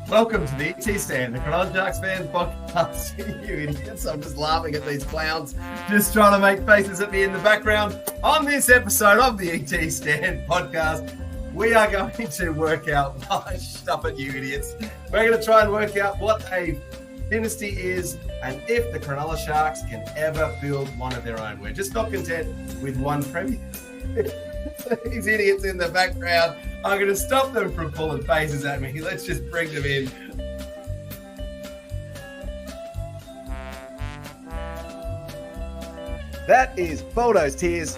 Welcome to the ET Stand, the Cronulla Sharks fans podcast. You idiots, I'm just laughing at these clowns just trying to make faces at me in the background. On this episode of the ET Stand podcast, we are going to work out why, stop it you idiots. We're going to try and work out what a dynasty is and if the Cronulla Sharks can ever build one of their own. We're just not content with one premier. These idiots in the background, I'm going to stop them from pulling faces at me. Let's just bring them in. That is Boldo's Tears.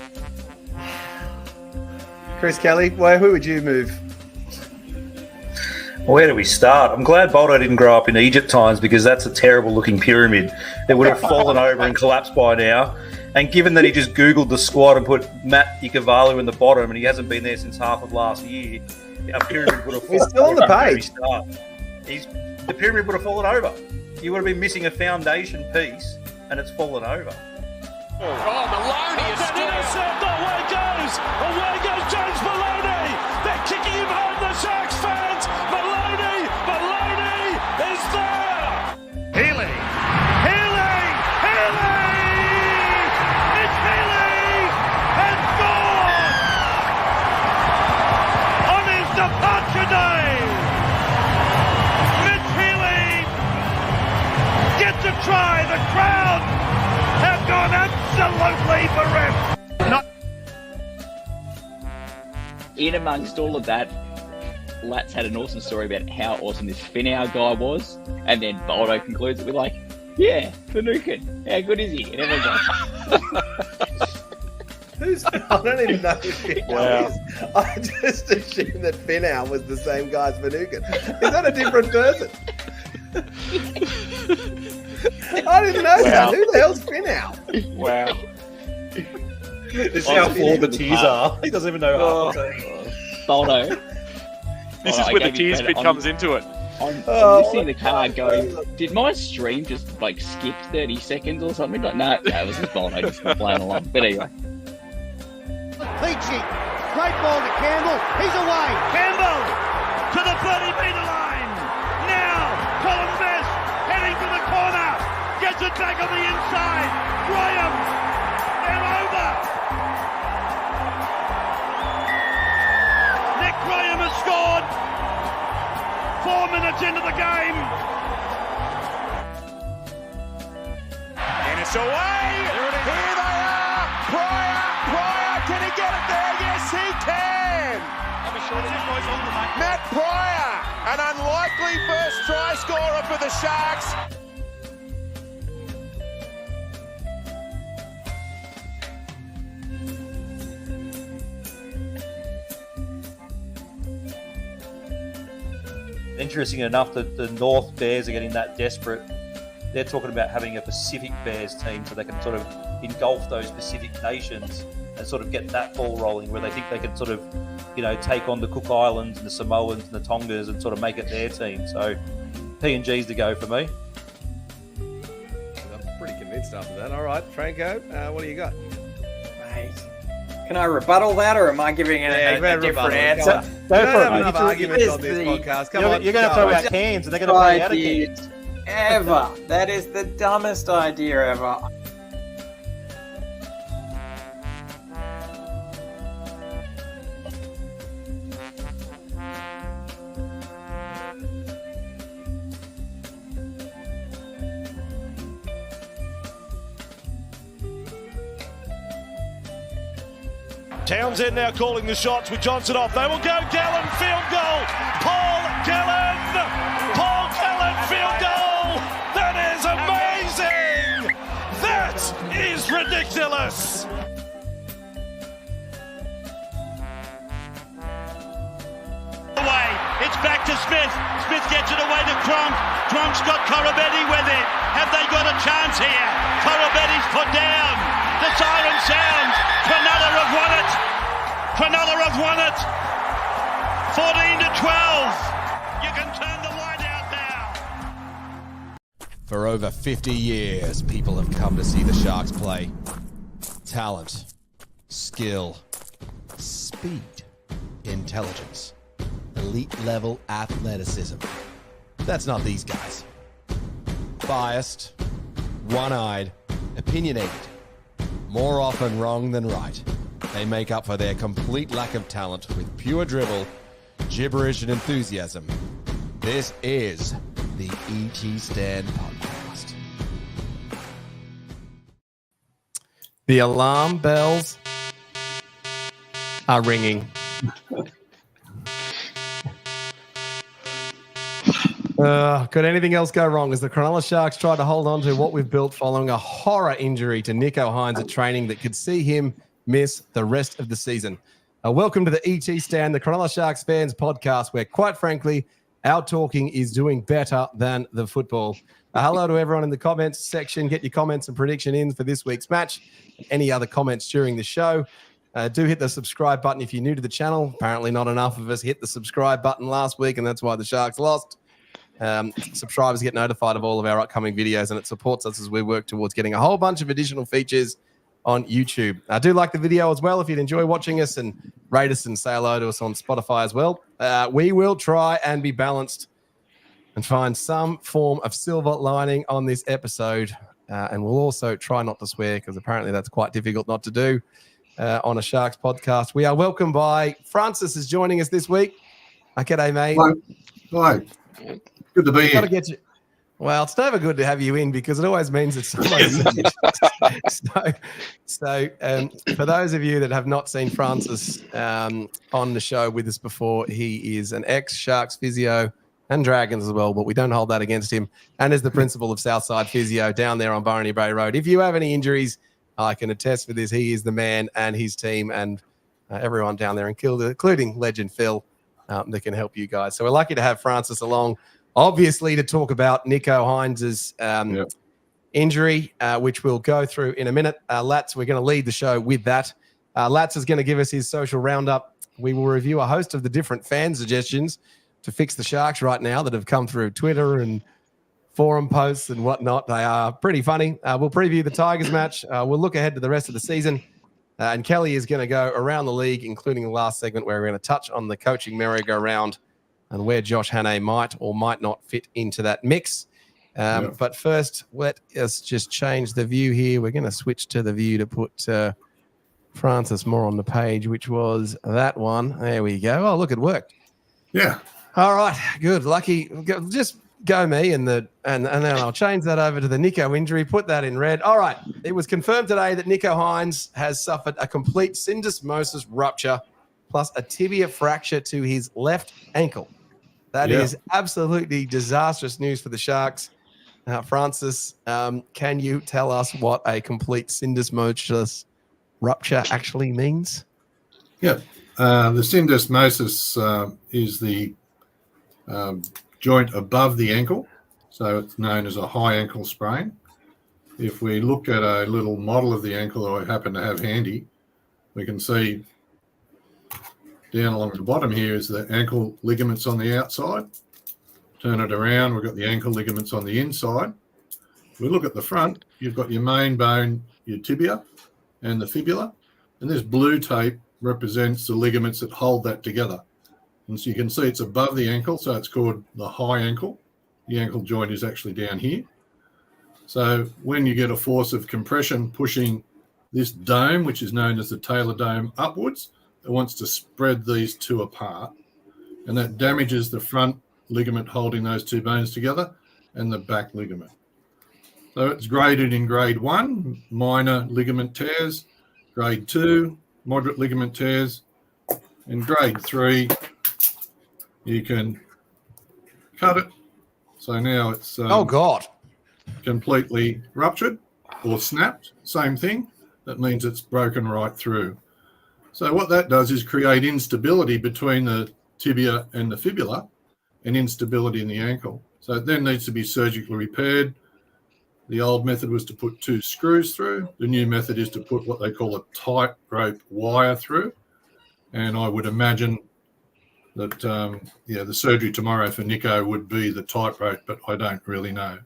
Chris Kelly, who would you move? Where do we start? I'm glad Boldo didn't grow up in Egypt times because that's a terrible looking pyramid. It would have fallen over and collapsed by now. And given that he just Googled the squad and put Matt Ikevalu in the bottom and he hasn't been there since half of last year, our pyramid would have fallen over. He's still on the page. The pyramid would have fallen over. You would have been missing a foundation piece and it's fallen over. Oh, Maloney is still intercept. Away goes James Maloney. They're kicking him home, the Sharks fans. Maloney is there. Healy. It's Healy has scored on his departure day. Mitch Healy gets a try. The crowd have gone absolutely bereft. In amongst all of that, Lats had an awesome story about how awesome this Finau guy was, and then Boldo concludes it with like, yeah, Finucane, how good is he? And everyone's like, I don't even know who Finau is. I just assumed that Finau was the same guy as Finucane. Is that a different person? I didn't know that. Who the hell's Finau? Wow. This is how flawed the tears are. He doesn't even know half the time. Boldo. This is where the tears bit comes into it. I'm listening to the car going, did my stream just like skip 30 seconds or something? Like, no, it was just Boldo just playing along. But anyway. Leachy, great ball to Campbell. He's away. Campbell to the 30-metre line. Now, Colin Best heading to the corner. Gets it back on the inside. Graham. They're over. Nick Graham has scored. 4 minutes into the game. And it's away. Here they are. Pryor. Can he get it there? Yes, he can. Matt Pryor, an unlikely first try scorer for the Sharks. Interesting enough that the North Bears are getting that desperate. They're talking about having a Pacific Bears team so they can sort of engulf those Pacific nations and sort of get that ball rolling where they think they can sort of, take on the Cook Islands and the Samoans and the Tongas and sort of make it their team. So PNG's to go for me. I'm pretty convinced after that. All right, Franco, what do you got? Mate, can I rebuttal that, or am I giving a different answer? Go for it. Enough arguments on this podcast. Come on. You're going to throw out cans and they're going to play out of cans. Ever. That is the dumbest idea ever. Townsend now calling the shots with Johnson off. They will go. Gallen, field goal. Paul Gallen, field goal. That is amazing. That is ridiculous. Away. It's back to Smith. Smith gets it away to Cronk. Cronk's got Corabetti with it. Have they got a chance here? Corabetti's put down. The siren sounds. Cronulla have won it. Cronulla have won it. 14-12. You can turn the light out now. For over 50 years, people have come to see the Sharks play. Talent, skill, speed, intelligence, elite level athleticism. That's not these guys. Biased, one-eyed, opinionated, more often wrong than right. They make up for their complete lack of talent with pure dribble, gibberish, and enthusiasm. This is the ET Stand Podcast. The alarm bells are ringing. Could anything else go wrong as the Cronulla Sharks try to hold on to what we've built following a horror injury to Nicho Hynes at training that could see him miss the rest of the season? Welcome to the ET Stand, the Cronulla Sharks fans podcast, where quite frankly, our talking is doing better than the football. Hello to everyone in the comments section. Get your comments and prediction in for this week's match. Any other comments during the show. Do hit the subscribe button if you're new to the channel. Apparently not enough of us hit the subscribe button last week, and that's why the Sharks lost. Subscribers get notified of all of our upcoming videos, and it supports us as we work towards getting a whole bunch of additional features on YouTube. I do like the video as well. If you'd enjoy watching us, and rate us and say hello to us on Spotify as well. We will try and be balanced and find some form of silver lining on this episode. And we'll also try not to swear, because apparently that's quite difficult not to do on a Sharks podcast. We are welcomed by Francis is joining us this week. G'day, mate. Hi. Good to be here. Get you. Well, it's never good to have you in, because it always means that someone's So for those of you that have not seen Francis on the show with us before, he is an ex-Sharks physio and Dragons as well, but we don't hold that against him, and is the principal of Southside Physio down there on Barony Bay Road. If you have any injuries, I can attest for this. He is the man, and his team and everyone down there, including legend Phil, that can help you guys. So we're lucky to have Francis along, obviously, to talk about Nicho Hynes' injury, which we'll go through in a minute. Lats, we're going to lead the show with that. Lats is going to give us his social roundup. We will review a host of the different fan suggestions to fix the Sharks right now that have come through Twitter and forum posts and whatnot. They are pretty funny. We'll preview the Tigers match. We'll look ahead to the rest of the season. And Kelly is going to go around the league, including the last segment where we're going to touch on the coaching merry-go-round and where Josh Hannay might or might not fit into that mix. But first, let us just change the view here. We're going to switch to the view to put Francis more on the page, which was that one. There we go. Oh, look, it worked. Yeah. All right, good. Lucky. Just go me, and then I'll change that over to the Nicho injury. Put that in red. All right. It was confirmed today that Nicho Hynes has suffered a complete syndesmosis rupture plus a tibia fracture to his left ankle. That is absolutely disastrous news for the Sharks. Francis, can you tell us what a complete syndesmosis rupture actually means? Yeah. The syndesmosis is the joint above the ankle, so it's known as a high ankle sprain. If we look at a little model of the ankle that I happen to have handy, we can see down along the bottom here is the ankle ligaments on the outside. Turn it around, we've got the ankle ligaments on the inside. If we look at the front, you've got your main bone, your tibia, and the fibula, and this blue tape represents the ligaments that hold that together. And so you can see it's above the ankle, so it's called the high ankle. The ankle joint is actually down here. So when you get a force of compression pushing this dome, which is known as the talar dome, upwards, it wants to spread these two apart, and that damages the front ligament holding those two bones together and the back ligament. So it's graded in grade 1, minor ligament tears, grade 2, moderate ligament tears, and grade 3, you can cut it. So now it's completely ruptured or snapped, same thing. That means it's broken right through. So what that does is create instability between the tibia and the fibula and instability in the ankle. So it then needs to be surgically repaired. The old method was to put 2 screws through. The new method is to put what they call a tightrope wire through. And I would imagine that, the surgery tomorrow for Nicho would be the tightrope, but I don't really know.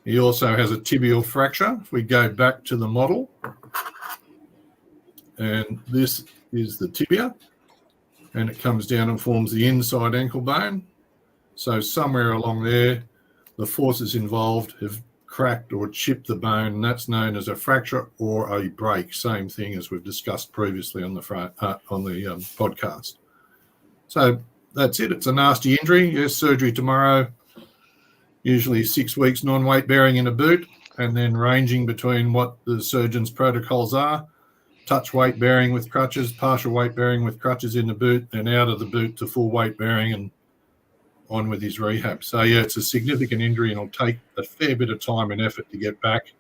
He also has a tibial fracture. If we go back to the model, and this is the tibia, and it comes down and forms the inside ankle bone. So somewhere along there, the forces involved have cracked or chipped the bone, and that's known as a fracture or a break. Same thing as we've discussed previously on the podcast. So that's it. It's a nasty injury. Yes, surgery tomorrow. Usually 6 weeks non-weight bearing in a boot, and then ranging between what the surgeon's protocols are. Touch weight bearing with crutches, partial weight bearing with crutches in the boot, and out of the boot to full weight bearing and on with his rehab. So, yeah, it's a significant injury and it'll take a fair bit of time and effort to get back.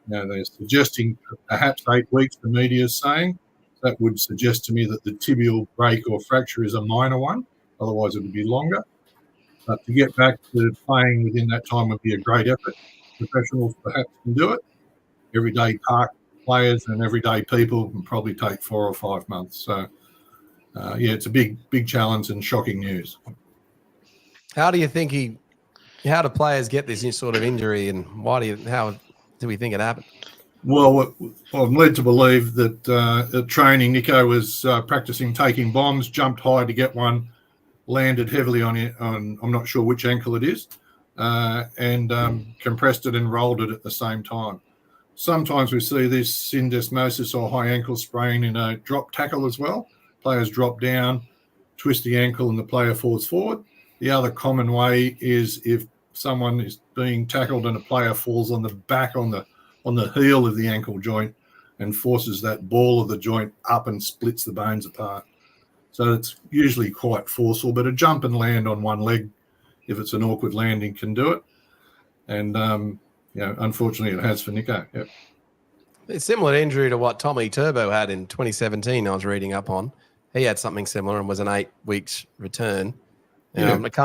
Now, they're suggesting perhaps 8 weeks, the media is saying. That would suggest to me that the tibial break or fracture is a minor one. Otherwise, it would be longer. But to get back to playing within that time would be a great effort. Professionals perhaps can do it. Everyday park players and everyday people can probably take 4 or 5 months. So, yeah, it's a big challenge and shocking news. How do you think how do players get this sort of injury, and how do we think it happened? Well, I'm led to believe that at training, Nicho was practicing taking bombs, jumped high to get one, landed heavily on I'm not sure which ankle it is, and compressed it and rolled it at the same time. Sometimes we see this syndesmosis or high ankle sprain in a drop tackle as well. Players drop down, twist the ankle, and the player falls forward. The other common way is if someone is being tackled and a player falls on the back on the heel of the ankle joint and forces that ball of the joint up and splits the bones apart. So it's usually quite forceful, but a jump and land on one leg, if it's an awkward landing, can do it. And, unfortunately it has for Nicho. Yep. It's similar injury to what Tommy Turbo had in 2017 I was reading up on. He had something similar and was an 8 weeks return. It's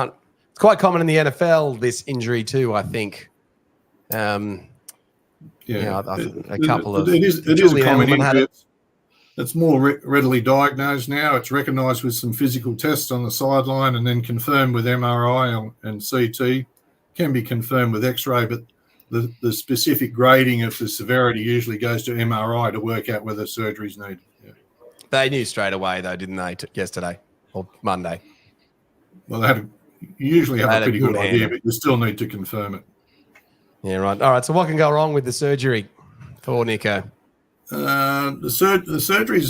quite common in the NFL, this injury too, I think. A couple of... It is a common injury. It's more readily diagnosed now. It's recognised with some physical tests on the sideline and then confirmed with MRI and CT. Can be confirmed with X-ray, but the specific grading of the severity usually goes to MRI to work out whether surgery is needed. Yeah. They knew straight away, though, didn't they, yesterday or Monday? Well, they usually have a pretty good idea, but you still need to confirm it. Yeah, right. All right, so what can go wrong with the surgery for Nicho? The surgery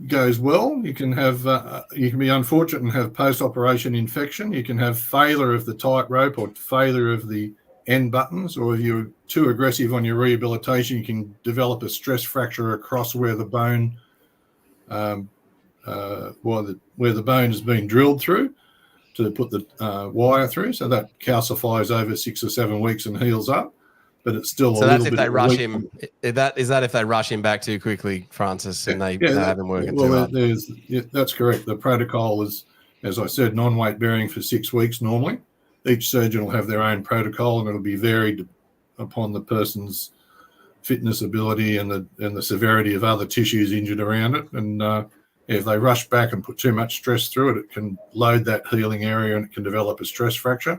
goes well. You can have you can be unfortunate and have post-operation infection. You can have failure of the tightrope or failure of the end buttons, or if you're too aggressive on your rehabilitation, you can develop a stress fracture across where the bone where the bone has been drilled through to put the wire through. So that calcifies over 6 or 7 weeks and heals up. But it's still so that's if they rush him. Is that if they rush him back too quickly, Francis, and they have him working too hard? That's correct. The protocol is, as I said, non-weight bearing for 6 weeks normally. Each surgeon will have their own protocol, and it'll be varied upon the person's fitness ability and the severity of other tissues injured around it. And if they rush back and put too much stress through it, it can load that healing area and it can develop a stress fracture.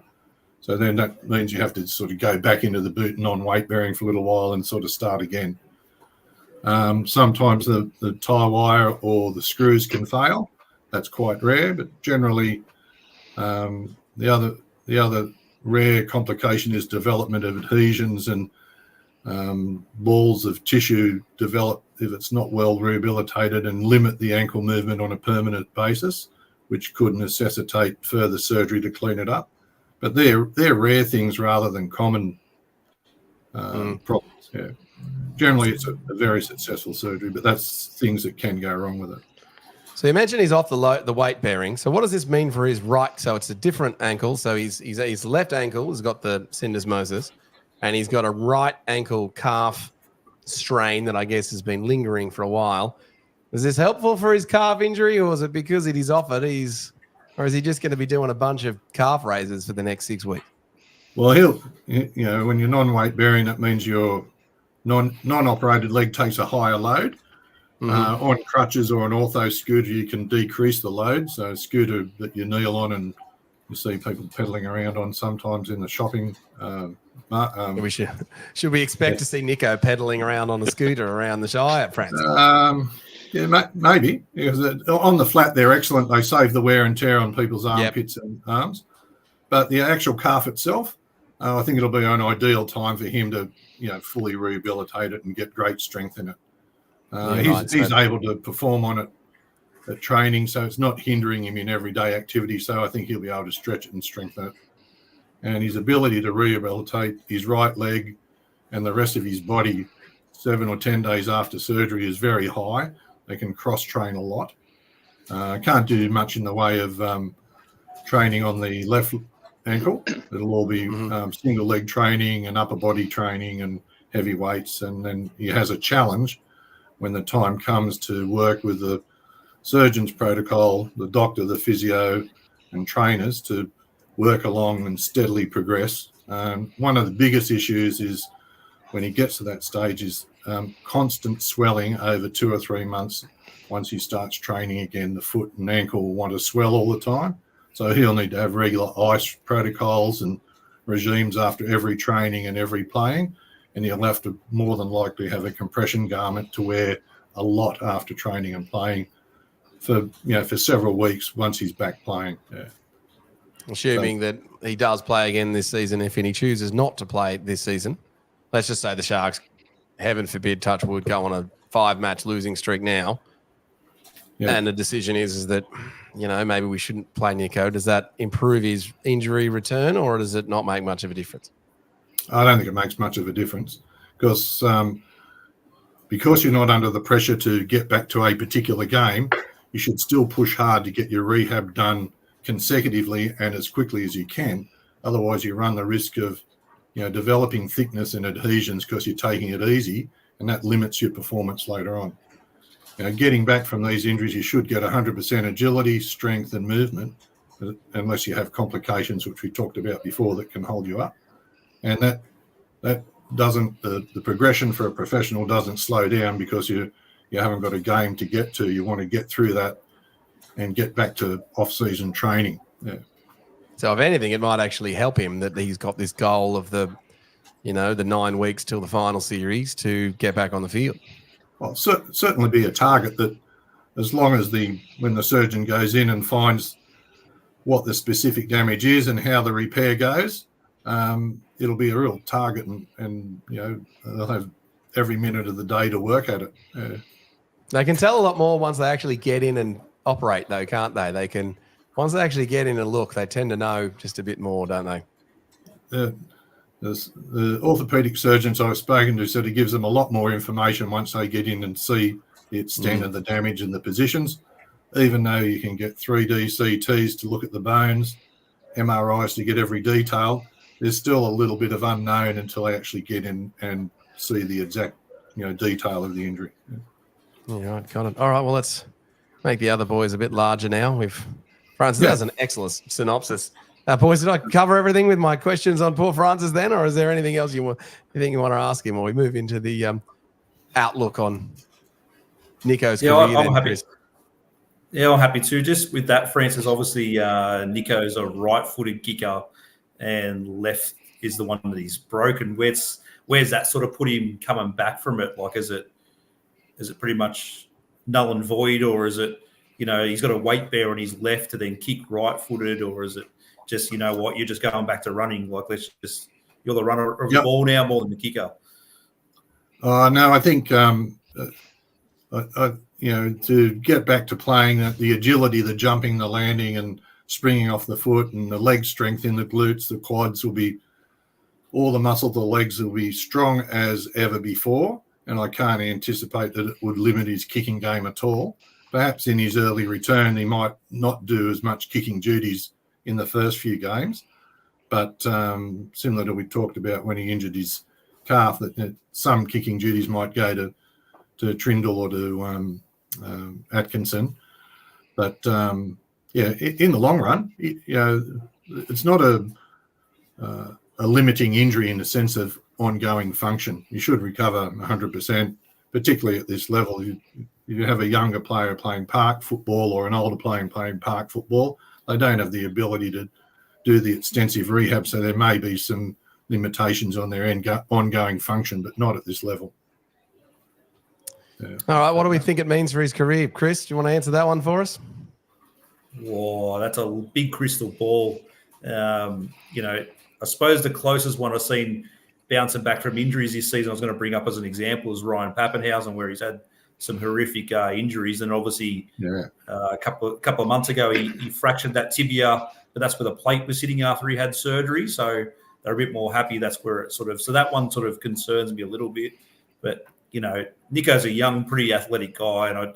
So then that means you have to sort of go back into the boot non-weight bearing for a little while and sort of start again. Sometimes the tie wire or the screws can fail. That's quite rare, but generally the other rare complication is development of adhesions and balls of tissue develop if it's not well rehabilitated and limit the ankle movement on a permanent basis, which could necessitate further surgery to clean it up. But they're rare things rather than common problems. Yeah. Generally, it's a very successful surgery, but that's things that can go wrong with it. So you mentioned he's off the weight bearing. So what does this mean for his right? So it's a different ankle. So his left ankle has got the syndesmosis, and he's got a right ankle calf strain that I guess has been lingering for a while. Is this helpful for his calf injury, or is it because he's off it? Or is he just going to be doing a bunch of calf raises for the next 6 weeks? Well, when you're non-weight bearing, that means your non-operated leg takes a higher load. Mm-hmm. On crutches or an ortho scooter, you can decrease the load. So a scooter that you kneel on and you see people pedaling around on sometimes in the shopping. Should we expect to see Nicho pedaling around on a scooter around the Shire, Francis? Yeah, maybe. Because on the flat, they're excellent. They save the wear and tear on people's armpits and arms. But the actual calf itself, I think it'll be an ideal time for him to, fully rehabilitate it and get great strength in it. He's able to perform on it at training, so it's not hindering him in everyday activity. So I think he'll be able to stretch it and strengthen it. And his ability to rehabilitate his right leg and the rest of his body 7 or 10 days after surgery is very high. They can cross-train a lot. Can't do much in the way of training on the left ankle. It'll all be single leg training and upper body training and heavy weights. And then he has a challenge when the time comes to work with the surgeon's protocol, the doctor, the physio and trainers to work along and steadily progress. One of the biggest issues is when he gets to that stage is constant swelling over 2 or 3 months. Once he starts training again, the foot and ankle will want to swell all the time. So he'll need to have regular ice protocols and regimes after every training and every playing. And he'll have to more than likely have a compression garment to wear a lot after training and playing for several weeks once he's back playing. Yeah. Assuming that he does play again this season, if he chooses not to play this season, let's just say the Sharks, heaven forbid, touch wood, go on a 5-match losing streak now. Yeah. And the decision is that, maybe we shouldn't play Nicho. Does that improve his injury return or does it not make much of a difference? I don't think it makes much of a difference because you're not under the pressure to get back to a particular game, you should still push hard to get your rehab done consecutively and as quickly as you can. Otherwise, you run the risk of, developing thickness and adhesions because you're taking it easy, and that limits your performance later on. Getting back from these injuries, you should get 100% agility, strength, and movement, unless you have complications, which we talked about before, that can hold you up. And that doesn't the progression for a professional doesn't slow down because you haven't got a game to get to. You want to get through that and get back to off-season training. Yeah. So if anything, it might actually help him that he's got this goal of the 9 weeks till the final series to get back on the field. Well, certainly be a target that as long as when the surgeon goes in and finds what the specific damage is and how the repair goes, it'll be a real target and they'll have every minute of the day to work at it. Yeah. They can tell a lot more once they actually get in and operate, though, can't they? They can, once they actually get in and look, they tend to know just a bit more, don't they? The orthopaedic surgeons I've spoken to said it gives them a lot more information once they get in and see the extent of the damage and the positions. Even though you can get 3D CTs to look at the bones, MRIs to get every detail, there's still a little bit of unknown until they actually get in and see the exact detail of the injury. Yeah, right, got it. All right, well, let's make the other boys a bit larger now. Francis, that was an excellent synopsis. Boys, did I cover everything with my questions on poor Francis then, or is there anything else you think you want to ask him, or we move into the outlook on Nicho's career? I'm happy. Yeah, I'm happy to. Just with that, Francis, obviously Nicho's a right-footed kicker and left is the one that he's broken. Where's that sort of put him coming back from it? Like, is it pretty much null and void, or is it, he's got a weight bear on his left to then kick right-footed, or is it just, you're just going back to running? Like, you're the runner of the ball now more than the kicker. No, I think, to get back to playing, the agility, the jumping, the landing and springing off the foot and the leg strength in the glutes, the quads will be, all the muscle of the legs will be strong as ever before. And I can't anticipate that it would limit his kicking game at all. Perhaps in his early return, he might not do as much kicking duties in the first few games. But similar to we talked about when he injured his calf, that some kicking duties might go to Trindle or to Atkinson. But, in the long run, it's not a limiting injury in the sense of ongoing function. You should recover 100%, particularly at this level. You have a younger player playing park football or an older player playing park football. They don't have the ability to do the extensive rehab, so there may be some limitations on their ongoing function, but not at this level. Yeah. All right, what do we think it means for his career? Chris, do you want to answer that one for us? Whoa, that's a big crystal ball. I suppose the closest one I've seen bouncing back from injuries this season I was going to bring up as an example is Ryan Pappenhausen, where he's had some horrific injuries. And obviously a couple of months ago, he fractured that tibia, but that's where the plate was sitting after he had surgery. So they're a bit more happy. That's where it so that one sort of concerns me a little bit. But, Nicho's a young, pretty athletic guy. And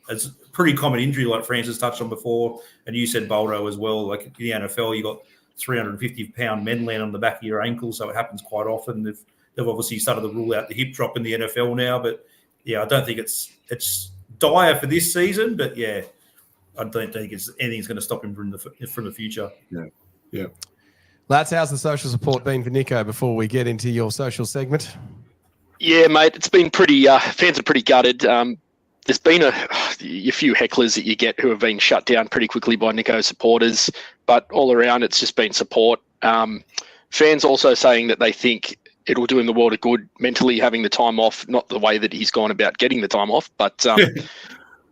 it's a pretty common injury like Francis touched on before. And you said Boldo as well. Like in the NFL, you got 350-pound men land on the back of your ankle, so it happens quite often. They've obviously started to rule out the hip drop in the NFL now, but I don't think it's dire for this season. But I don't think anything's going to stop him from the future. Yeah. Lads, how's the social support been for Nicho before we get into your social segment? Yeah, mate, it's been pretty. Fans are pretty gutted. There's been a few hecklers that you get who have been shut down pretty quickly by Nicho supporters, but all around it's just been support. Fans also saying that they think it'll do him the world of good mentally having the time off, not the way that he's gone about getting the time off, but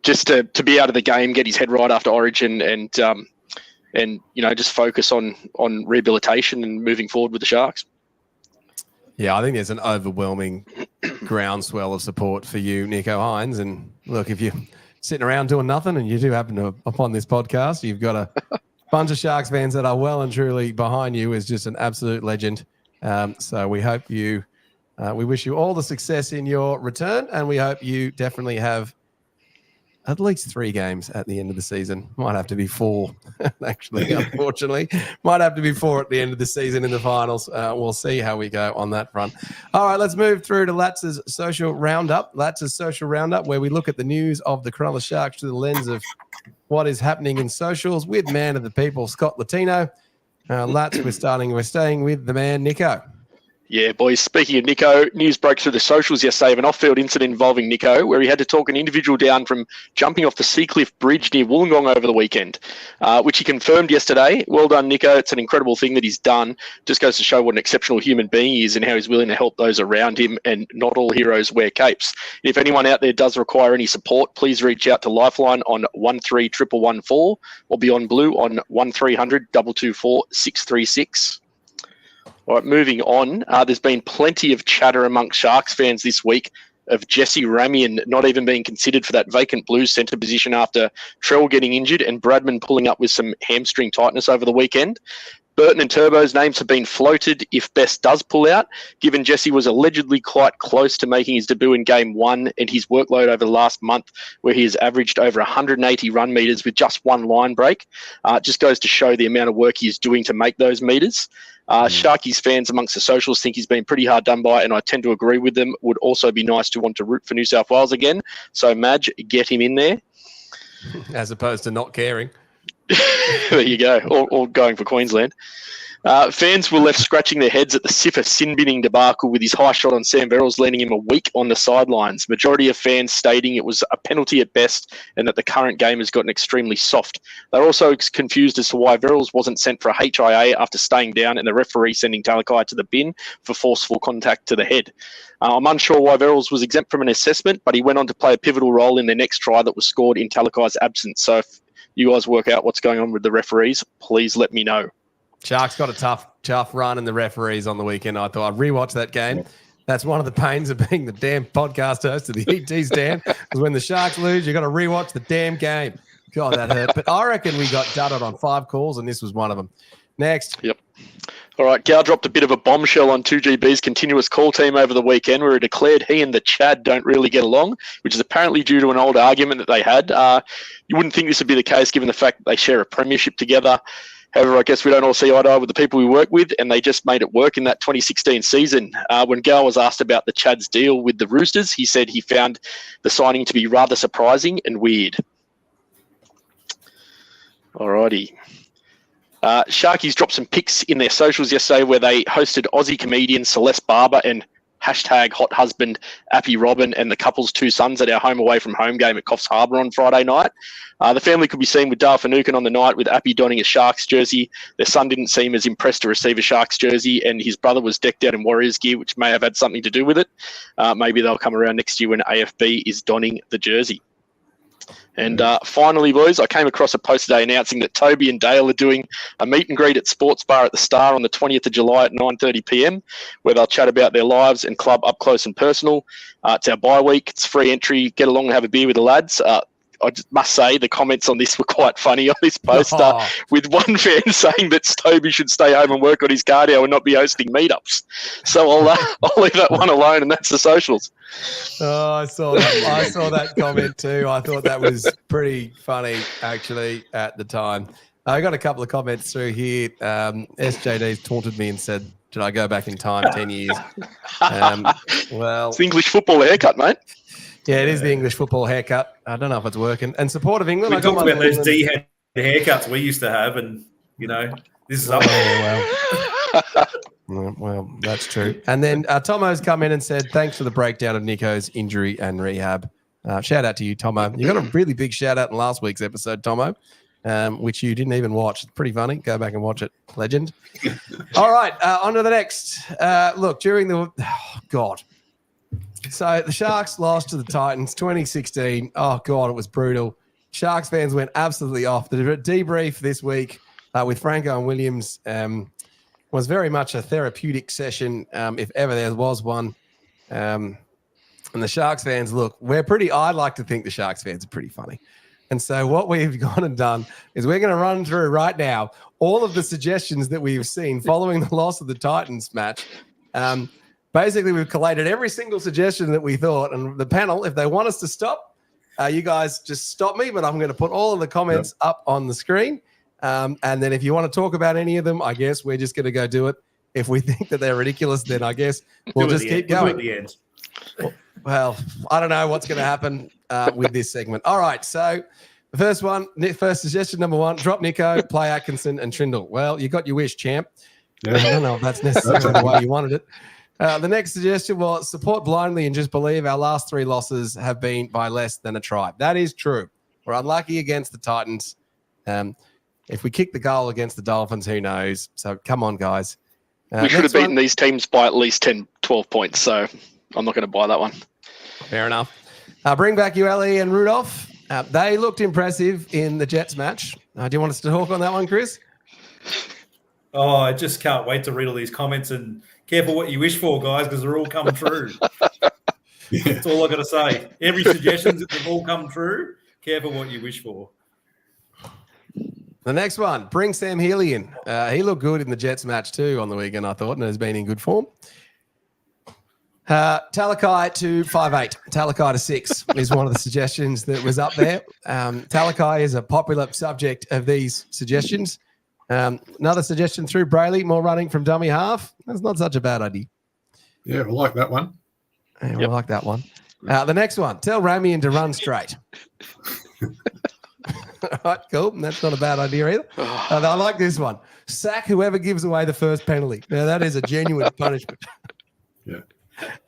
just to be out of the game, get his head right after Origin and just focus on rehabilitation and moving forward with the Sharks. Yeah, I think there's an overwhelming groundswell of support for you, Nicho Hynes. And look, if you're sitting around doing nothing and you do happen to upon this podcast, you've got a bunch of Sharks fans that are well and truly behind you is just an absolute legend. So we hope we wish you all the success in your return, and we hope you definitely have at least 3 games at the end of the season. Might have to be 4, actually, unfortunately. Might have to be 4 at the end of the season in the finals. We'll see how we go on that front. All right, let's move through to Latz's Social Roundup. Latz's Social Roundup, where we look at the news of the Cronulla Sharks through the lens of what is happening in socials with man of the people, Scott Latino. Latz, we're staying with the man, Nicho. Yeah, boys, speaking of Nicho, news broke through the socials yesterday of an off-field incident involving Nicho, where he had to talk an individual down from jumping off the Seacliff Bridge near Wollongong over the weekend, which he confirmed yesterday. Well done, Nicho. It's an incredible thing that he's done. Just goes to show what an exceptional human being he is and how he's willing to help those around him, and not all heroes wear capes. If anyone out there does require any support, please reach out to Lifeline on 131114 or Beyond Blue on 1300 224 636. All right, moving on. There's been plenty of chatter amongst Sharks fans this week of Jesse Ramian not even being considered for that vacant Blues centre position after Trell getting injured and Bradman pulling up with some hamstring tightness over the weekend. Burton and Turbo's names have been floated if Best does pull out, given Jesse was allegedly quite close to making his debut in Game 1 and his workload over the last month, where he has averaged over 180 run metres with just 1 line break. Just goes to show the amount of work he is doing to make those metres. Sharkies fans amongst the socials think he's been pretty hard done by, and I tend to agree with them. Would also be nice to want to root for New South Wales again. So, Madge, get him in there. As opposed to not caring. There you go, or going for Queensland. Fans were left scratching their heads at the Siffer sin-binning debacle with his high shot on Sam Verrills landing him a week on the sidelines. Majority of fans stating it was a penalty at best and that the current game has gotten extremely soft. They're also confused as to why Verrills wasn't sent for a HIA after staying down and the referee sending Talakai to the bin for forceful contact to the head. I'm unsure why Verrills was exempt from an assessment, but he went on to play a pivotal role in the next try that was scored in Talakai's absence. So if you guys work out what's going on with the referees, please let me know. Sharks got a tough run in the referees on the weekend. I thought I'd rewatch that game. That's one of the pains of being the damn podcast host of the ET stand. Because when the Sharks lose, you got to rewatch the damn game. God, that hurt. But I reckon we got dudded on 5 calls, and this was one of them. Next. Yep. All right, Gal dropped a bit of a bombshell on 2GB's continuous call team over the weekend, where he declared he and the Chad don't really get along, which is apparently due to an old argument that they had. You wouldn't think this would be the case given the fact that they share a premiership together. However, I guess we don't all see eye to eye with the people we work with, and they just made it work in that 2016 season. When Gal was asked about the Chad's deal with the Roosters, he said he found the signing to be rather surprising and weird. All righty. Sharkies dropped some pics in their socials yesterday where they hosted Aussie comedian Celeste Barber and hashtag hot husband Appy Robin and the couple's 2 sons at our home away from home game at Coffs Harbour on Friday night. The family could be seen with Dale Finucane on the night with Appy donning a Sharks jersey. Their son didn't seem as impressed to receive a Sharks jersey, and his brother was decked out in Warriors gear, which may have had something to do with it. Maybe they'll come around next year when AFB is donning the jersey. And finally, boys, I came across a post today announcing that Toby and Dale are doing a meet and greet at Sports Bar at the Star on the 20th of July at 9:30 p.m, where they'll chat about their lives and club up close and personal. It's our bye week. It's free entry. Get along and have a beer with the lads. I just must say the comments on this were quite funny on this post, with one fan saying that Toby should stay home and work on his cardio and not be hosting meetups. So I'll leave that one alone, and that's the socials. Oh, I saw that. I saw that comment too. I thought that was pretty funny, actually, at the time. I got a couple of comments through here. SJD's taunted me and said, "Should I go back in time 10 years?" Well, it's the English football haircut, mate. Yeah, it is the English football haircut. I don't know if it's working. And support of England. We talked about those D-head haircuts we used to have, and, this is up there. Well, that's true. And then Tomo's come in and said, thanks for the breakdown of Nicho's injury and rehab. Shout out to you, Tomo. You got a really big shout out in last week's episode, Tomo, which you didn't even watch. It's pretty funny. Go back and watch it. Legend. All right, on to the next. Look, during the God. So the Sharks lost to the Titans 2016. Oh, God, it was brutal. Sharks fans went absolutely off. The debrief this week with Franco and Williams was very much a therapeutic session, if ever there was one. And the Sharks fans, look, I'd like to think the Sharks fans are pretty funny. And so what we've gone and done is we're going to run through right now all of the suggestions that we've seen following the loss of the Titans match. Basically, we've collated every single suggestion that we thought, and the panel, if they want us to stop, you guys just stop me, but I'm going to put all of the comments up on the screen. And then if you want to talk about any of them, I guess we're just going to go do it. If we think that they're ridiculous, then I guess we'll just keep going. We'll do it at the end. Well, I don't know what's going to happen with this segment. All right, so the first suggestion, number one, drop Nicho, play Atkinson and Trindle. Well, you got your wish, champ. Yeah. I don't know if that's necessarily the way you wanted it. The next suggestion was support blindly and just believe our last 3 losses have been by less than a try. That is true. We're unlucky against the Titans. If we kick the goal against the Dolphins, who knows? So come on, guys. We should have beaten these teams by at least 10, 12 points, so I'm not going to buy that one. Fair enough. Bring back Ueli and Rudolph. They looked impressive in the Jets match. Do you want us to talk on that one, Chris? Oh, I just can't wait to read all these comments, and careful what you wish for, guys, because they're all coming true. That's all I got to say. Every suggestion, they've all come true. Careful what you wish for. The next one, bring Sam Healy in. He looked good in the Jets match too on the weekend, I thought, and has been in good form. Talakai to 5'8". Talakai to 6 is one of the suggestions that was up there. Talakai is a popular subject of these suggestions. Another suggestion through Brayley, more running from dummy half. That's not such a bad idea. Yeah, we like that one. Yeah, we like that one. The next one, tell Ramian to run straight. All right, cool. That's not a bad idea either. I like this one. Sack whoever gives away the first penalty. Now, that is a genuine punishment. Yeah.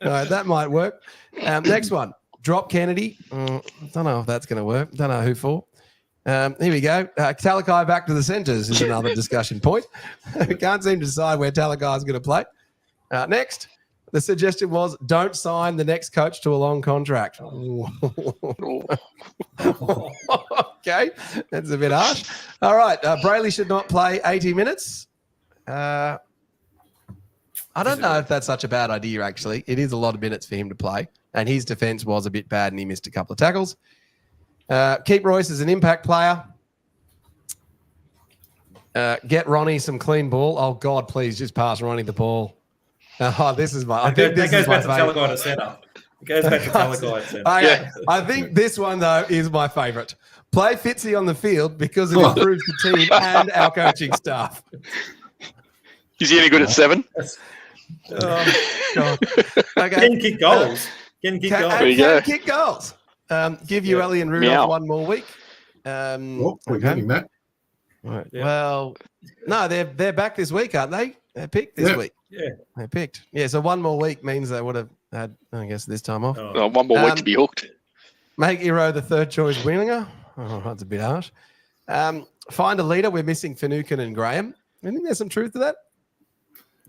All right, that might work. Next one, drop Kennedy. Don't know if that's going to work. Don't know who for. Here we go. Talakai back to the centres is another discussion point. We can't seem to decide where Talakai is going to play. Next, the suggestion was don't sign the next coach to a long contract. Okay, that's a bit harsh. All right, Brayley should not play 80 minutes. I don't know if that's such a bad idea, actually. It is a lot of minutes for him to play, and his defence was a bit bad and he missed a couple of tackles. Keep Royce as an impact player. Get Ronnie some clean ball. Oh, God, please just pass Ronnie the ball. This is my. I think this is my favourite. Talakai to centre. It goes back to Talakai to centre. Okay. I think this one, though, is my favourite. Play Fitzy on the field because it improves the team and our coaching staff. Is he any good at 7? Oh, God. Okay. Can kick goals. Can kick goals. There you go. Kick goals. Give you Ellie and Rudolph one more week. We're getting that. Right. Yeah. Well, no, they're back this week, aren't they? They're picked this week. Yeah. They're picked. Yeah, so one more week means they would have had, I guess, this time off. One more week to be hooked. Make Iro the third choice winger. Oh, that's a bit harsh. Find a leader. We're missing Finucane and Graham. I think there's some truth to that.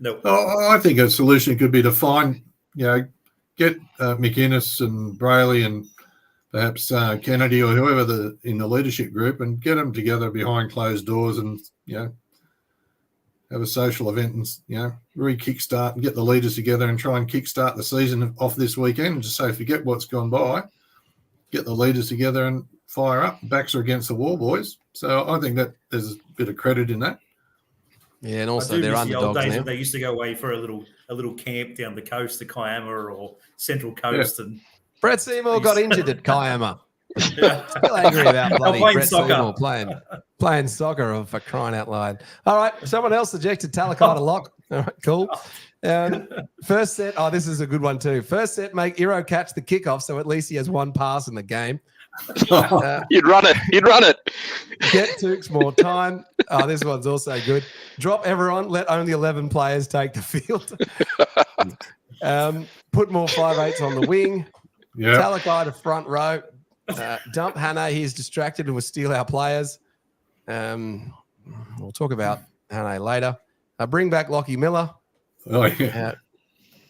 No. I think a solution could be to find, get McInnes and Brayley and perhaps Kennedy or whoever in the leadership group, and get them together behind closed doors and, have a social event and, re-kickstart and get the leaders together and try and kickstart the season off this weekend. Just say, forget what's gone by, get the leaders together and fire up. Backs are against the wall, boys. So I think that there's a bit of credit in that. Yeah, and also they're underdogs the old days now. when they used to go away for a little camp down the coast, the Kiama or Central Coast, and Brett Seymour got injured at Kiama. Still angry about bloody Brett Seymour playing soccer, for crying out loud. All right, someone else suggested Talakai to lock. All right, cool. First set. Oh, this is a good one too. First set, make Iro catch the kickoff, so at least he has one pass in the game. You'd run it. Get Tukes more time. Oh, this one's also good. Drop everyone. Let only 11 players take the field. Put more 5'8" on the wing. Yeah. Talakai to front row. Dump Hannah. He's distracted and will steal our players. We'll talk about Hannah later. Bring back Lockie Miller. Oh, yeah.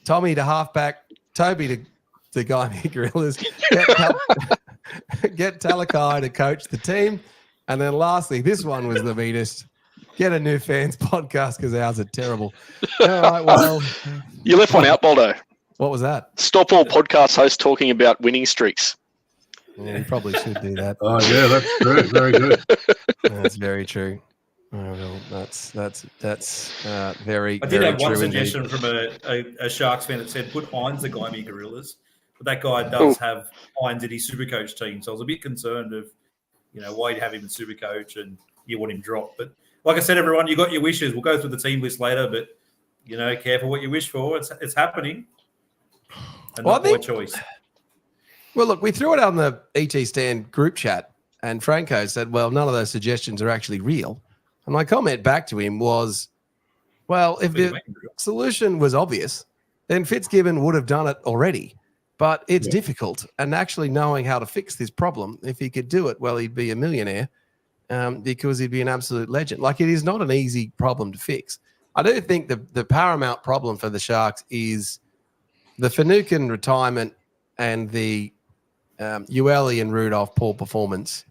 Tommy to halfback. Toby to Guy Gorillas. Get Talakai to coach the team. And then lastly, this one was the meanest. Get a new fans podcast because ours are terrible. All right, well. You left one out, Boldo. What was that? Stop all podcast hosts talking about winning streaks. Yeah, you probably should do that. Oh, yeah, that's true. Very good. That's very true. Oh, well, that's very. I did very have one true suggestion indeed. from a Sharks fan that said put Hynes the Guymea Gorillas, but that guy does have Hynes in his Supercoach team, so I was a bit concerned of, why you'd have him in Supercoach and you want him dropped. But like I said, everyone, you got your wishes. We'll go through the team list later, but careful what you wish for. It's happening, and not by choice. Well, look, we threw it on the ET Stand group chat, and Franco said, well, none of those suggestions are actually real. And my comment back to him was, well, if the solution was obvious, then Fitzgibbon would have done it already. But it's difficult. And actually knowing how to fix this problem, if he could do it, well, he'd be a millionaire because he'd be an absolute legend. Like, it is not an easy problem to fix. I do think the paramount problem for the Sharks is the Finucane retirement and the Ueli and Rudolph poor performance,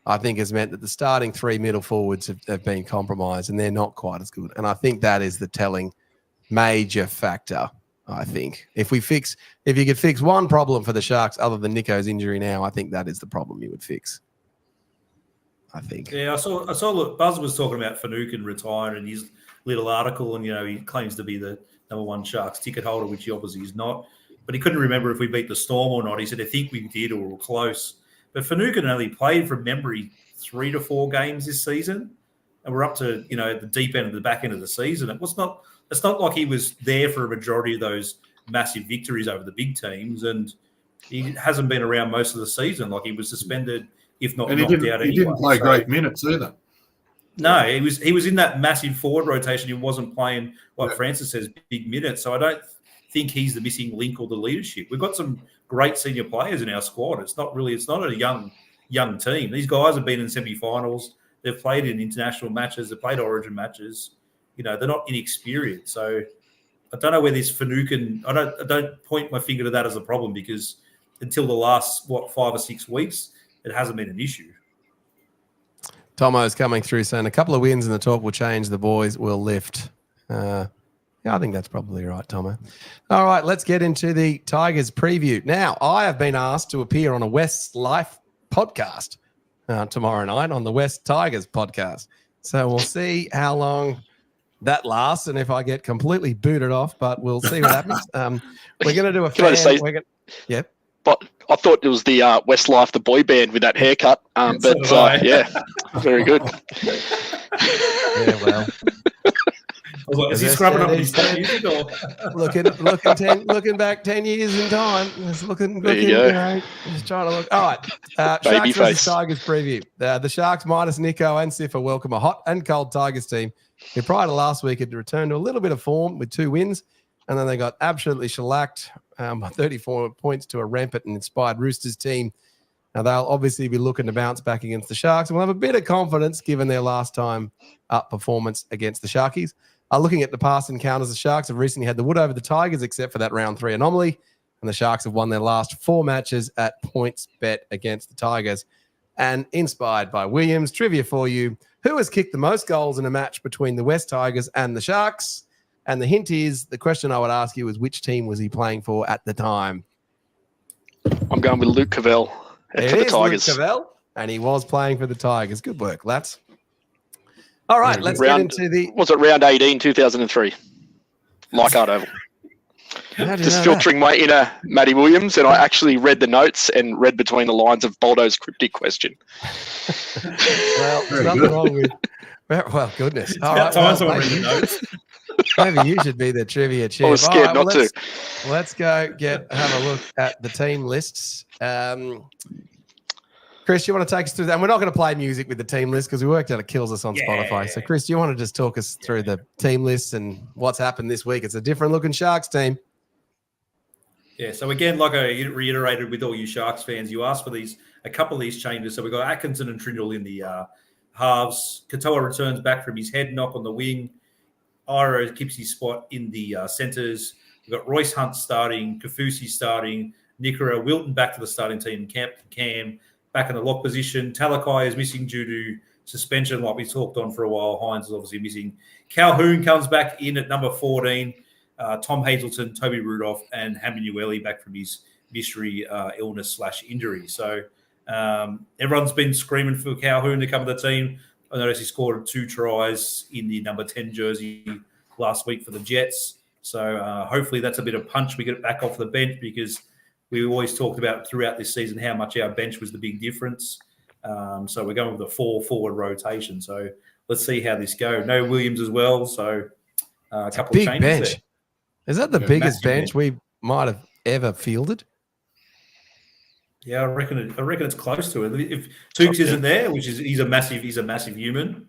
I think, has meant that the starting three middle forwards have been compromised and they're not quite as good. And I think that is the telling major factor, I think. If you could fix one problem for the Sharks other than Nicho's injury now, I think that is the problem you would fix. I think. Yeah, I saw look, Buzz was talking about Finucane retiring in his little article, and he claims to be the number one Sharks ticket holder, which he obviously is not. But he couldn't remember if we beat the Storm or not. He said, I think we did, or we were close. But Finucane only played from memory 3 to 4 games this season. And we're up to, the deep end of the back end of the season. It's not like he was there for a majority of those massive victories over the big teams. And he hasn't been around most of the season. Like, he was suspended, if not knocked out anyway. He didn't play great minutes either. No, he was in that massive forward rotation. He wasn't playing, like Francis says, big minutes. So I don't think he's the missing link or the leadership. We've got some great senior players in our squad. It's not a young team. These guys have been in semi-finals. They've played in international matches. They've played Origin matches. They're not inexperienced. So I don't know where this Finucane. I don't point my finger to that as a problem, because until the last 5 or 6 weeks, it hasn't been an issue. Tomo's coming through saying a couple of wins in the talk will change. The boys will lift. Yeah, I think that's probably right, Tomo. All right, let's get into the Tigers preview. Now, I have been asked to appear on a West Life podcast tomorrow night on the West Tigers podcast. So we'll see how long that lasts and if I get completely booted off, but we'll see what happens. We're going to do a fan. Yeah. But I thought it was the Westlife, the boy band with that haircut. Yeah, very good. Yeah, well. Is he scrubbing up his music, or looking back 10 years in time? Just looking just trying to look. All right. Sharks versus Tigers preview. The Sharks minus Nicho and Siffer welcome a hot and cold Tigers team who prior to last week had returned to a little bit of form with 2 wins, and then they got absolutely shellacked by 34 points to a rampant and inspired Roosters team. Now, they'll obviously be looking to bounce back against the Sharks, and we'll have a bit of confidence given their last time up performance against the Sharkies. Looking at the past encounters, the Sharks have recently had the wood over the Tigers, except for that round 3 anomaly. and the Sharks have won their last 4 matches at points bet against the Tigers. And inspired by Williams, trivia for you. Who has kicked the most goals in a match between the West Tigers and the Sharks? And the hint is, the question I would ask you is, which team was he playing for at the time? I'm going with Luke Cavell for the Tigers. Luke Cavell, and he was playing for the Tigers. Good work, lads. All right, let's get into the... Was it round 18, 2003? Leichhardt Oval. Just filtering my inner Matty Williams, and I actually read the notes and read between the lines of Boldo's cryptic question. Well, there's nothing wrong with... Well, goodness. All right, maybe you should be the trivia chief. I was scared not to. Let's go have a look at the team lists. Chris, you want to take us through that? And we're not going to play music with the team list because we worked out it kills us on Spotify. So, Chris, you want to just talk us through the team lists and what's happened this week? It's a different looking Sharks team. Yeah, so again, like I reiterated with all you Sharks fans, you asked for a couple of these changes. So we've got Atkinson and Trindle in the halves. Katoa returns back from his head knock on the wing. Iro keeps his spot in the centres. We've got Royce Hunt starting, Kafusi starting, Nicho, Wilton back to the starting team, Cam back in the lock position. Talakai is missing due to suspension, like we talked on for a while. Hynes is obviously missing. Calhoun comes back in at number 14. Tom Hazelton, Toby Rudolph, and Haminueli back from his mystery illness/injury. So everyone's been screaming for Calhoun to come to the team. I noticed he scored 2 tries in the number 10 jersey last week for the Jets. So hopefully that's a bit of punch. We get it back off the bench because we always talked about throughout this season how much our bench was the big difference. So we're going with a 4-forward rotation. So let's see how this goes. No Williams as well. So a couple of changes bench. there. Is that the biggest bench we might have ever fielded? Yeah, I reckon it's close to it. If Tukes isn't there, which is he's a massive human.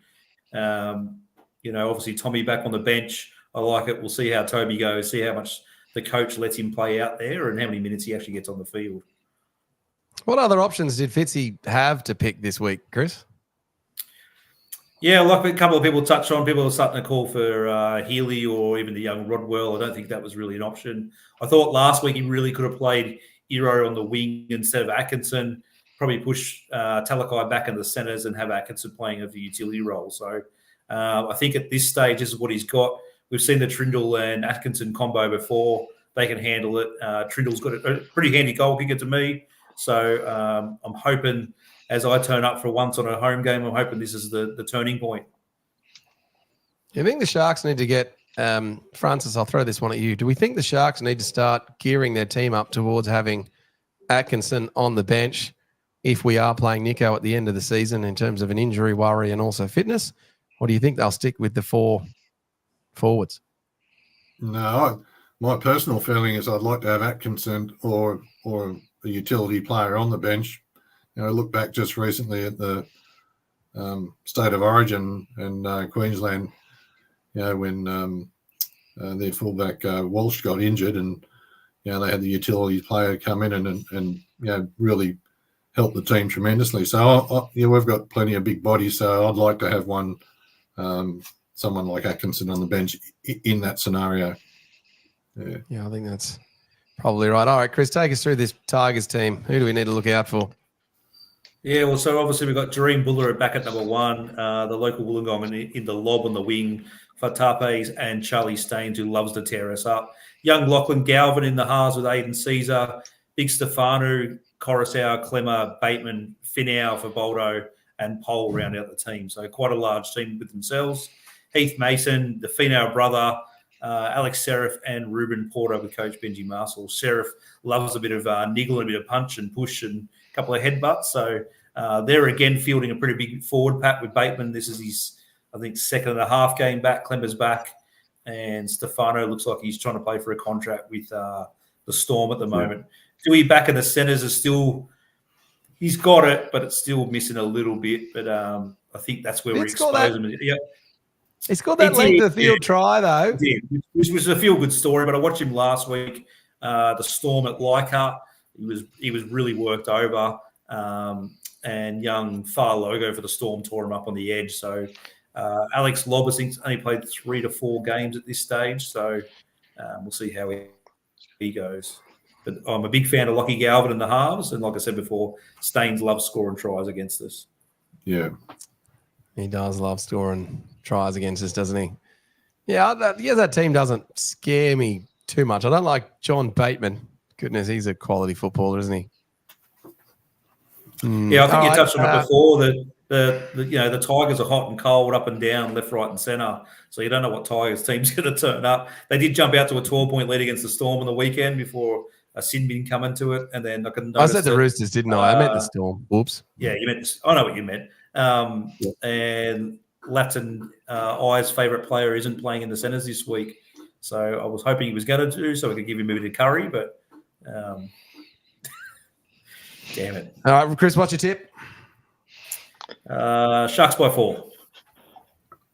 Obviously Tommy back on the bench. I like it. We'll see how Toby goes. See how much the coach lets him play out there, and how many minutes he actually gets on the field. What other options did Fitzy have to pick this week, Chris? Yeah, like a couple of people touched on, people are starting to call for Healy or even the young Rodwell. I don't think that was really an option. I thought last week he really could have played Iro on the wing instead of Atkinson, probably push Talakai back in the centres and have Atkinson playing of the utility role. So I think at this stage, this is what he's got. We've seen the Trindle and Atkinson combo before. They can handle it. Trindle's got a pretty handy goal kicker to me. So I'm hoping, as I turn up for once on a home game, I'm hoping this is the turning point. You think the Sharks need to get Francis, I'll throw this one at you. Do we think the Sharks need to start gearing their team up towards having Atkinson on the bench if we are playing Nicho at the end of the season in terms of an injury worry and also fitness? Or do you think they'll stick with the 4 forwards? No, my personal feeling is I'd like to have Atkinson or a utility player on the bench. Look back just recently at the State of Origin and Queensland, when their fullback Walsh got injured, and they had the utility player come in and really help the team tremendously. So we've got plenty of big bodies, so I'd like to have someone like Atkinson on the bench in that scenario. Yeah, I think that's probably right. All right, Chris, take us through this Tigers team. Who do we need to look out for? Yeah, well, so obviously we've got Jareen Buller back at number 1, the local Wollongong in the lob on the wing, Fatapes and Charlie Staines, who loves to tear us up. Young Lachlan Galvin in the halves with Aiden Caesar, Big Stefano, Coruscant, Clemmer, Bateman, Finau for Boldo, and Pole round out the team. So quite a large team with themselves. Heath Mason, the Finau brother, Alex Serif, and Ruben Porter with Coach Benji Marshall. Serif loves a bit of niggle and a bit of punch and push and a couple of headbutts. So they're again fielding a pretty big forward pack with Bateman. This is his, I think, 2.5 game back. Clemmer's back. And Stefano looks like he's trying to play for a contract with the Storm at the moment. Dewey back in the centres is still, he's got it, but it's still missing a little bit. But I think that's where we expose him. Yep. He's got that length of field try, though. Which was a feel-good story, but I watched him last week, the Storm at Leichhardt. He was really worked over, and young Far Logo for the Storm tore him up on the edge. So Alex Lobb, I think, only played 3 to 4 games at this stage. So we'll see how he goes. But I'm a big fan of Lockie Galvin in the halves. And like I said before, Staines loves scoring tries against us. Yeah. He does love scoring tries against us, doesn't he? Yeah, that team doesn't scare me too much. I don't like John Bateman. Goodness, he's a quality footballer, isn't he? Yeah, I think you touched on it before that the Tigers are hot and cold, up and down, left, right, and centre. So you don't know what Tigers team's going to turn up. They did jump out to a 12-point lead against the Storm on the weekend before a sin bin come into it, and then I said the Roosters, didn't I? I meant the Storm. Whoops. Yeah, you meant. I know what you meant. And Latin I's favourite player isn't playing in the centres this week, so I was hoping he was going to do so we could give him a bit of curry, but damn it. All right, Chris, what's your tip? Sharks by 4.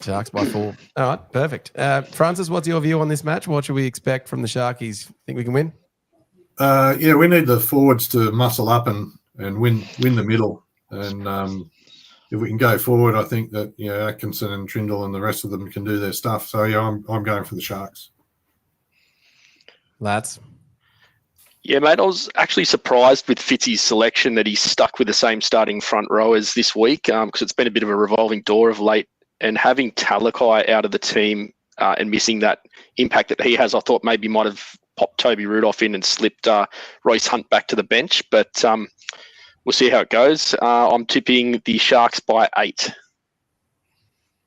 Sharks by 4. All right, perfect. Francis, what's your view on this match? What should we expect from the Sharkies? Think we can win? Yeah, we need the forwards to muscle up and win the middle. And if we can go forward, I think that Atkinson and Trindle and the rest of them can do their stuff. So yeah, I'm going for the Sharks. Lads. Yeah, mate, I was actually surprised with Fitzy's selection that he's stuck with the same starting front rowers this week because it's been a bit of a revolving door of late. And having Talakai out of the team and missing that impact that he has, I thought maybe might have popped Toby Rudolph in and slipped Royce Hunt back to the bench. But we'll see how it goes. I'm tipping the Sharks by 8.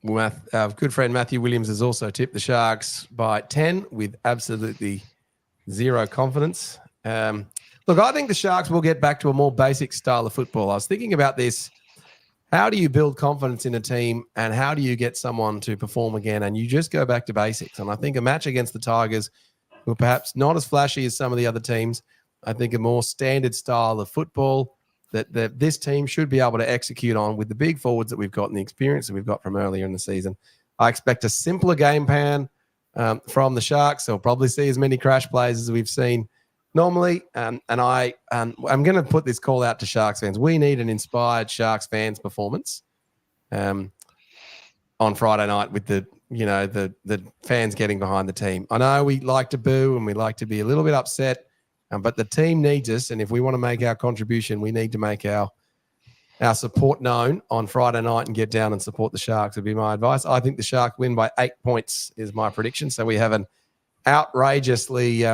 Good friend Matthew Williams has also tipped the Sharks by 10 with absolutely zero confidence. Look, I think the Sharks will get back to a more basic style of football. I was thinking about this. How do you build confidence in a team and how do you get someone to perform again? And you just go back to basics. And I think a match against the Tigers, who are perhaps not as flashy as some of the other teams, I think a more standard style of football that this team should be able to execute on with the big forwards that we've got and the experience that we've got from earlier in the season. I expect a simpler game plan from the Sharks. They'll probably see as many crash plays as we've seen normally. I'm going to put this call out to Sharks fans. We need an inspired Sharks fans performance on Friday night with the fans getting behind the team. I know we like to boo and we like to be a little bit upset, but the team needs us. And if we want to make our contribution, we need to make our support known on Friday night and get down and support the Sharks would be my advice. I think the Sharks win by 8 points is my prediction. So we have an outrageously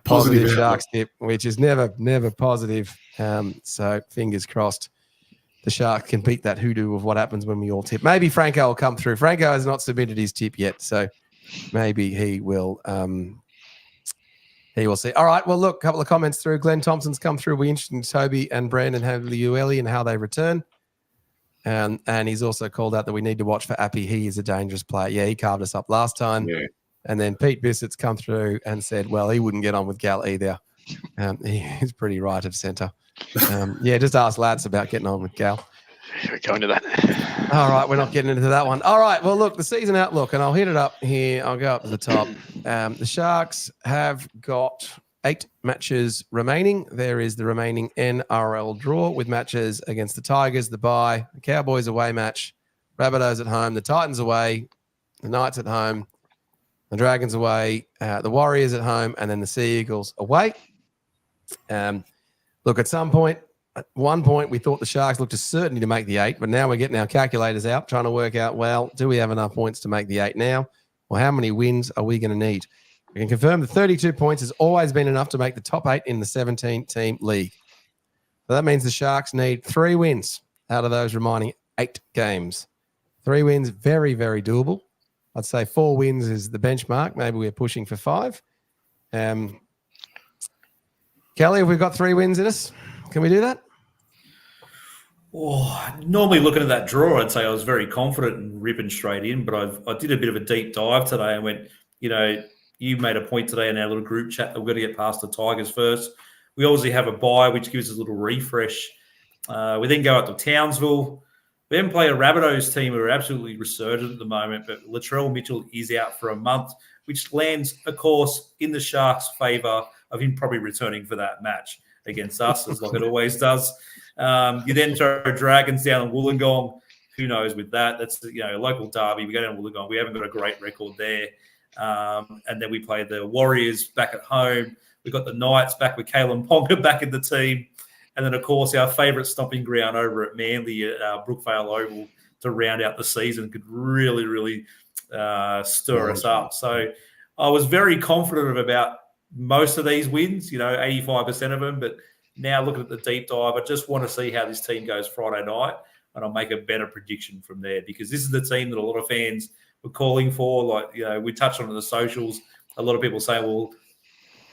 positive Sharks tip, which is never positive. So fingers crossed the Sharks can beat that hoodoo of what happens when we all tip. Maybe Franco will come through. Franco has not submitted his tip yet, so maybe he will see. All right, well, look, a couple of comments through. Glenn Thompson's come through. We're interested in Toby and Brandon Havili and how they return. And he's also called out that we need to watch for Appy. He is a dangerous player. Yeah, he carved us up last time. Yeah. And then Pete Bissett's come through and said, well, he wouldn't get on with Gal either. He's pretty right of centre. Just ask Lads about getting on with Gal. We're going to that. All right, we're not getting into that one. All right, well, look, the season outlook, and I'll hit it up here. I'll go up to the top. The Sharks have got 8 matches remaining. There is the remaining NRL draw with matches against the Tigers, the bye, the Cowboys away match, Rabbitohs at home, the Titans away, the Knights at home, the Dragons away, the Warriors at home, and then the Sea Eagles away. Look, at one point, we thought the Sharks looked a certainty to make the 8, but now we're getting our calculators out, trying to work out, well, do we have enough points to make the 8 now? Or how many wins are we going to need? We can confirm that 32 points has always been enough to make the top 8 in the 17-team league. So that means the Sharks need 3 wins out of those remaining 8 games. 3 wins, very, very doable. I'd say 4 wins is the benchmark. Maybe we're pushing for 5. Kelly, have we got 3 wins in us? Can we do that? Oh, normally looking at that draw, I'd say I was very confident and ripping straight in, but I did a bit of a deep dive today and went, you made a point today in our little group chat that we've got to get past the Tigers first. We obviously have a bye, which gives us a little refresh. We then go up to Townsville. We then play a Rabbitohs team who are absolutely resurgent at the moment, but Latrell Mitchell is out for a month, which lands, of course, in the Sharks' favour of him probably returning for that match against us, as like it always does. You then throw Dragons down on Wollongong. Who knows with that? That's a local derby. We go down to Wollongong. We haven't got a great record there. And then we play the Warriors back at home. We've got the Knights back with Kalen Ponga back in the team. And then, of course, our favourite stomping ground over at Manly at Brookvale Oval to round out the season could really, really stir us up. So I was very confident about most of these wins, 85% of them. But now looking at the deep dive, I just want to see how this team goes Friday night, and I'll make a better prediction from there, because this is the team that a lot of fans were calling for. We touched on it in the socials. A lot of people say, well,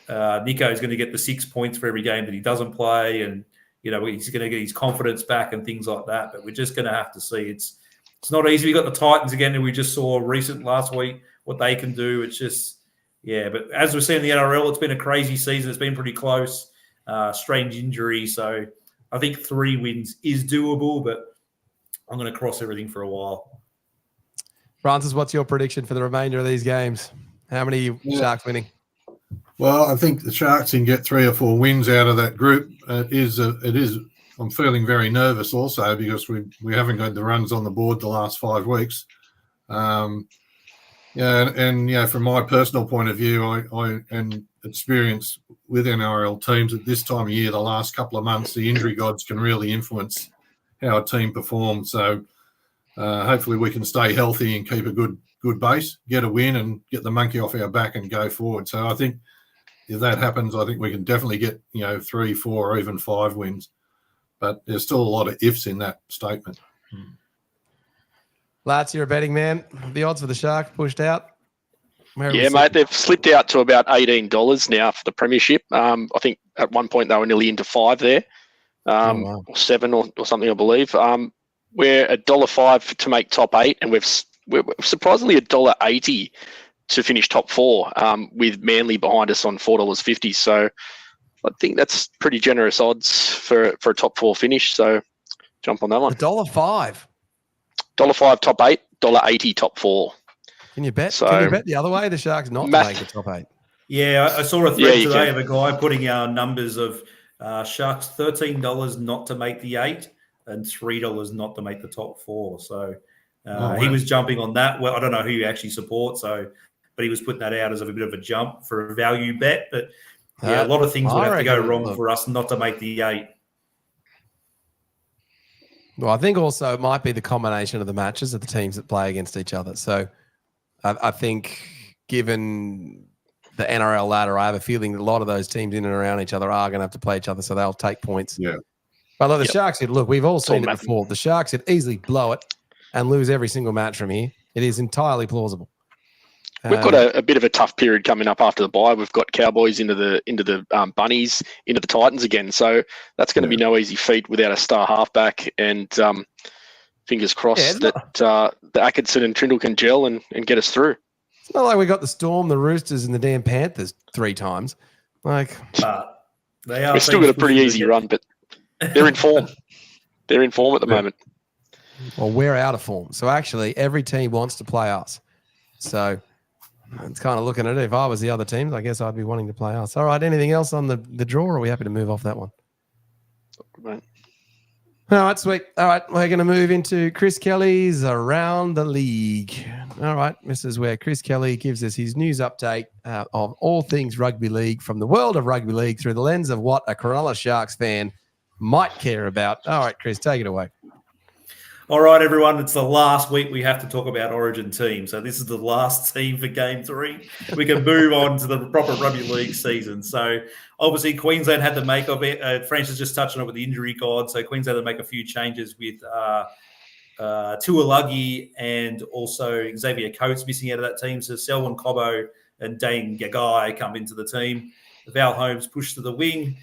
Nicho is going to get the 6 points for every game that he doesn't play, and he's going to get his confidence back and things like that. But we're just going to have to see. It's not easy. We got the Titans again, and we just saw last week what they can do. It's just, But as we're seeing in the NRL, it's been a crazy season. It's been pretty close. Strange injury, so I think 3 wins is doable, but I'm going to cross everything for a while. Francis, what's your prediction for the remainder of these games? How many Sharks winning? Well, I think the Sharks can get 3 or 4 wins out of that group. It is. I'm feeling very nervous also, because we haven't got the runs on the board the last 5 weeks. From my personal point of view, I and experience with NRL teams at this time of year, the last couple of months, the injury gods can really influence how a team performs. So hopefully we can stay healthy and keep a good base, get a win, and get the monkey off our back and go forward. So I think if that happens, I think we can definitely get 3, 4, or even 5 wins. But there's still a lot of ifs in that statement. Lats, you're a betting man. The odds for the Sharks pushed out. Mate, they've slipped out to about $18 now for the premiership. I think at one point they were nearly into 5 there, or 7 or something, I believe. We're $1.05 to make top 8, and we're surprisingly $1.80 to finish top 4, with Manly behind us on $4.50. So I think that's pretty generous odds for a top 4 finish. So jump on that one. $1.05. $1.05 top 8, $1.80 top 4. Can you bet? Can you bet the other way? The Sharks not to make the top 8. Yeah, I saw a thread today of a guy putting our numbers of Sharks $13 not to make the 8 and $3 not to make the top 4. So he was jumping on that. Well, I don't know who you actually support, but he was putting that out as a bit of a jump for a value bet. But a lot of things would have to go wrong for us not to make the 8. Well, I think also it might be the combination of the matches of the teams that play against each other. So I think given the NRL ladder, I have a feeling that a lot of those teams in and around each other are going to have to play each other, so they'll take points. Yeah. But the Sharks, we've all seen it before. The Sharks could easily blow it and lose every single match from here. It is entirely plausible. We've got a bit of a tough period coming up after the bye. We've got Cowboys into the Bunnies, into the Titans again. So that's going to be no easy feat without a star halfback. And fingers crossed that the Atkinson and Trindle can gel and get us through. It's not like we got the Storm, the Roosters, and the damn Panthers 3 times. We've still got a pretty easy run, but they're in form. They're in form at the moment. Well, we're out of form. So actually, every team wants to play us. So it's kind of looking at it. If I was the other teams, I guess I'd be wanting to play us. All right. Anything else on the draw, or are we happy to move off that one? Right. All right, sweet. All right, we're going to move into Chris Kelly's Around the League. All right, this is where Chris Kelly gives us his news update of all things rugby league from the world of rugby league through the lens of what a Cronulla Sharks fan might care about. All right, Chris, take it away. All right, everyone, it's the last week we have to talk about Origin team. So this is the last team for Game 3. We can move on to the proper rugby league season. So obviously Queensland had to make of it. Francis just touched on it with the injury god. So Queensland had to make a few changes with Tuolagi and also Xavier Coates missing out of that team. So Selwyn Cobbo and Dane Gagai come into the team. Val Holmes pushed to the wing.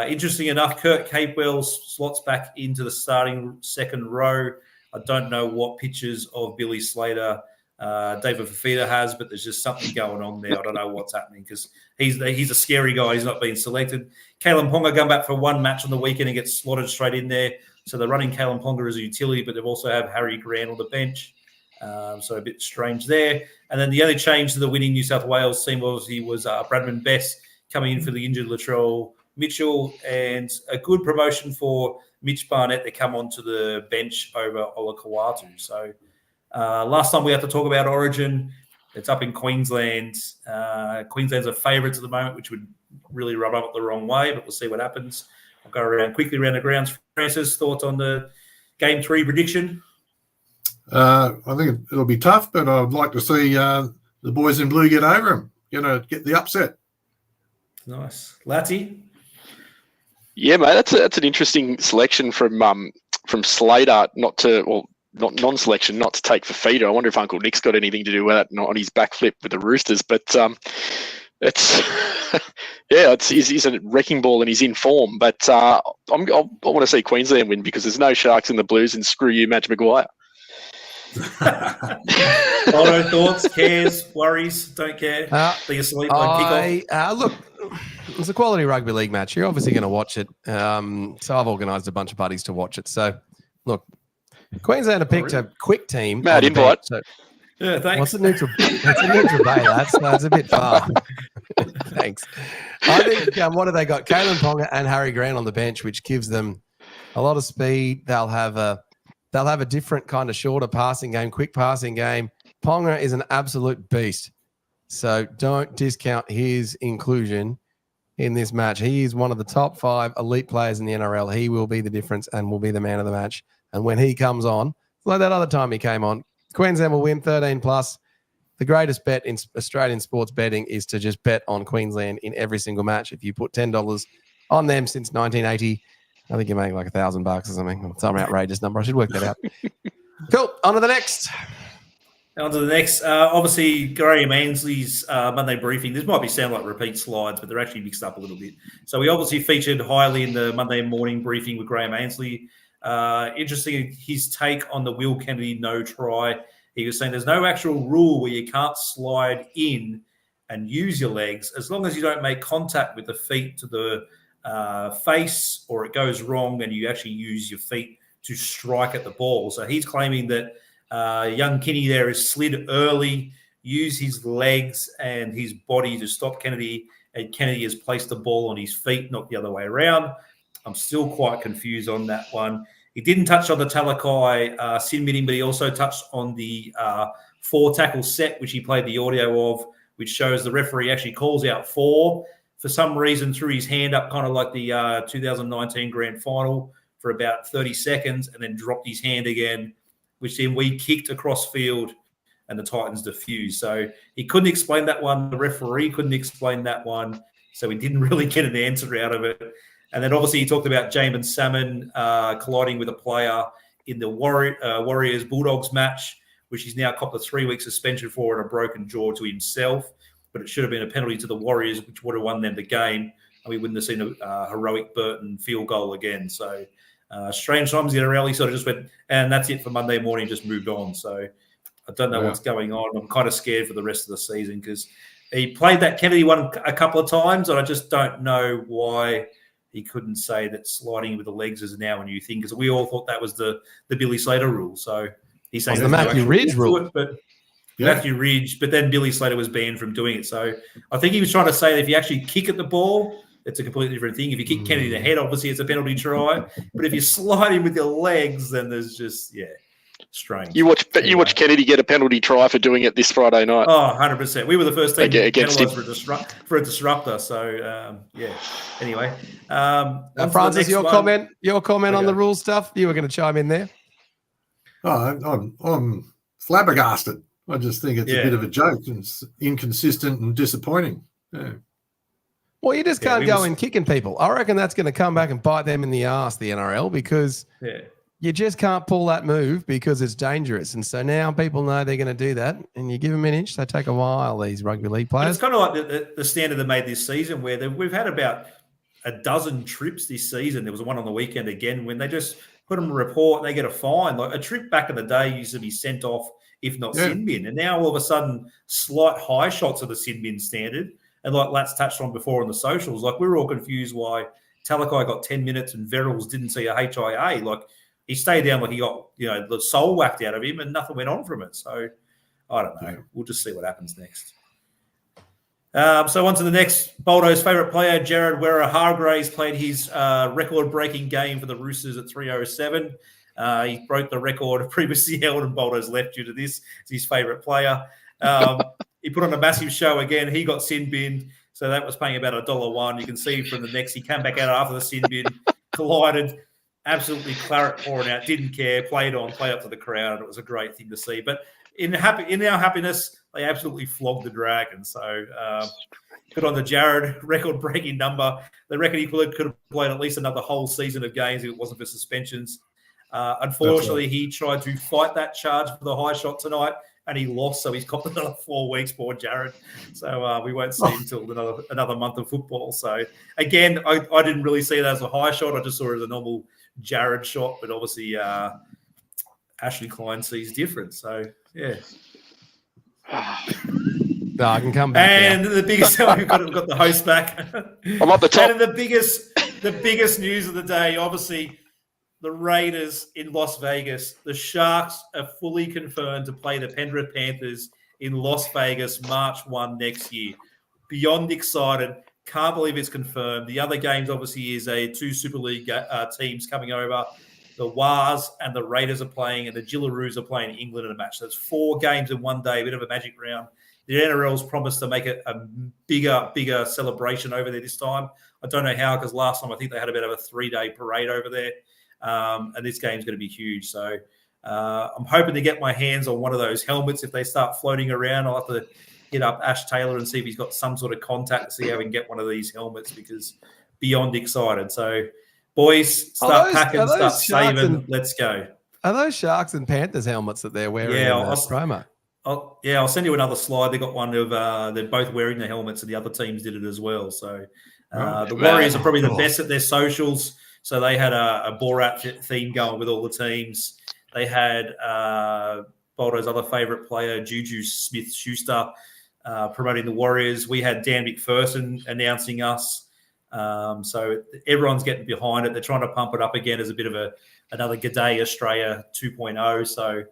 Interesting enough, Kurt Capewell slots back into the starting second row. I don't know what pictures of Billy Slater David Fafita has, but there's just something going on there. I don't know what's happening because he's a scary guy. He's not being selected. Kalen Ponga come back for one match on the weekend and gets slotted straight in there. So they're running Kalen Ponga as a utility, but they've also have Harry Grant on the bench. So a bit strange there. And then the only change to the winning New South Wales team was Bradman Best coming in for the injured Latrell Mitchell, and a good promotion for Mitch Barnett to come onto the bench over Ola Kawatu. So last time we had to talk about Origin, it's up in Queensland. Queensland's a favourites at the moment, which would really rub up the wrong way, but we'll see what happens. I'll go quickly around the grounds. Francis, thoughts on the Game 3 prediction? I think it'll be tough, but I'd like to see the boys in blue get over him, get the upset. Nice. Latty? Yeah, mate, that's an interesting selection from Slater, not non-selection, not to take for feeder. I wonder if Uncle Nick's got anything to do with that on his backflip with the Roosters, but it's he's a wrecking ball and he's in form. But I want to see Queensland win because there's no Sharks in the Blues, and screw you, Madge Maguire. Otto, thoughts, cares, worries, don't care. Be asleep on kickoff. Look, it's a quality rugby league match. You're obviously going to watch it. So I've organised a bunch of buddies to watch it. So look, Queensland have picked a quick team. Mad invite. So, yeah, thanks. What's a neutral bay? That's a bit far. Thanks. I think what have they got? Kalen Ponga and Harry Grant on the bench, which gives them a lot of speed. They'll have a different kind of shorter passing game, quick passing game. Ponga is an absolute beast. So don't discount his inclusion in this match. He is one of the top 5 elite players in the NRL. He will be the difference and will be the man of the match. And when he comes on, like that other time he came on, Queensland will win 13+. The greatest bet in Australian sports betting is to just bet on Queensland in every single match. If you put $10 on them since 1980, I think you're making like $1,000 or something. Some outrageous number. I should work that out. Cool. On to the next. Obviously, Graham Ainsley's Monday briefing. This might sound like repeat slides, but they're actually mixed up a little bit. So we obviously featured highly in the Monday morning briefing with Graham Ainsley. Interesting, his take on the Will Kennedy no try. He was saying there's no actual rule where you can't slide in and use your legs as long as you don't make contact with the feet to the face, or it goes wrong and you actually use your feet to strike at the ball. So he's claiming that young Kinney there has slid early, used his legs and his body to stop Kennedy, and Kennedy has placed the ball on his feet, not the other way around. I'm still quite confused on that one. He didn't touch on the Talakai sin binning, but he also touched on the 4-tackle set, which he played the audio of, which shows the referee actually calls out 4. For some reason, threw his hand up, kind of like the 2019 grand final, for about 30 seconds and then dropped his hand again, which then we kicked across field and the Titans diffused. So he couldn't explain that one. The referee couldn't explain that one. So we didn't really get an answer out of it. And then obviously he talked about Jamin Salmon colliding with a player in the Warriors-Bulldogs match, which he's now copped a 3-week suspension for and a broken jaw to himself. But it should have been a penalty to the Warriors, which would have won them the game. And we wouldn't have seen a heroic Burton field goal again. So strange times in the NRL. He sort of just went, and that's it for Monday morning, just moved on. So I don't know what's going on. I'm kind of scared for the rest of the season because he played that Kennedy one a couple of times, and I just don't know why he couldn't say that sliding with the legs is now a new thing, because we all thought that was the Billy Slater rule. So he's saying the Matthew Ridge rule. Matthew Ridge, but then Billy Slater was banned from doing it. So I think he was trying to say that if you actually kick at the ball, it's a completely different thing. If you kick Kennedy in the head, obviously it's a penalty try. But if you slide him with your legs, then there's just, strange. You watch Kennedy get a penalty try for doing it this Friday night. Oh, 100%. We were the first team against him for a disruptor. So, Anyway. Francis, your comment on the rule stuff? You were going to chime in there? Oh, I'm flabbergasted. I just think it's a bit of a joke. It's inconsistent and disappointing. Yeah. Well, you just can't go in kicking people. I reckon that's going to come back and bite them in the arse, the NRL, because you just can't pull that move because it's dangerous. And so now people know they're going to do that, and you give them an inch, they take a while, these rugby league players. But it's kind of like the standard they made this season, where we've had about a dozen trips this season. There was one on the weekend again when they just put them a report and they get a fine. Like a trip back in the day used to be sent off, if not sin bin. And now all of a sudden, slight high shots of the sin bin standard. And like Lat's touched on before on the socials, like we were all confused why Talakai got 10 minutes and Verrills didn't see a HIA. Like he stayed down like he got, the soul whacked out of him and nothing went on from it. So I don't know. Yeah. We'll just see what happens next. So on to the next. Boldo's favourite player, Jared Werra-Hargraves, played his record-breaking game for the Roosters at 3:07. He broke the record previously held, and Boldo's left due to this. It's his favourite player. He put on a massive show again. He got sin binned. So that was paying about $1.01. You can see from the next, he came back out after the sin bin, collided, absolutely claret pouring out, didn't care, played on, played up to the crowd. It was a great thing to see. But in our happiness, they absolutely flogged the Dragons. So good on the Jared, record-breaking number. They reckon he could have played at least another whole season of games if it wasn't for suspensions. Unfortunately, he tried to fight that charge for the high shot tonight, and he lost, so he's got another 4 weeks, poor Jared. So we won't see him until another month of football. So, again, I didn't really see it as a high shot. I just saw it as a normal Jared shot, but obviously Ashley Klein sees different. So, yeah. No, I can come back. And the biggest, we've got the host back. I'm at the top. And the biggest news of the day, obviously, the Raiders in Las Vegas. The Sharks are fully confirmed to play the Penrith Panthers in Las Vegas March 1 next year. Beyond excited. Can't believe it's confirmed. The other games, obviously, is 2 Super League teams coming over. The Woes and the Raiders are playing, and the Gillaroos are playing England in a match. So it's 4 games in one day, a bit of a magic round. The NRL's promised to make it a bigger celebration over there this time. I don't know how, because last time I think they had a bit of a 3-day parade over there. And this game's going to be huge. So I'm hoping to get my hands on one of those helmets. If they start floating around, I'll have to hit up Ash Taylor and see if he's got some sort of contact to see how we can get one of these helmets, because beyond excited. So, boys, start packing, start saving. Let's go. Are those Sharks and Panthers helmets that they're wearing in promo? I'll send you another slide. They got one of they're both wearing the helmets, and the other teams did it as well. So the Warriors are probably the best at their socials. So they had a Borat theme going with all the teams. They had Boldo's other favourite player, Juju Smith-Schuster, promoting the Warriors. We had Dan McPherson announcing us. So everyone's getting behind it. They're trying to pump it up again as a bit of another G'day Australia 2.0. So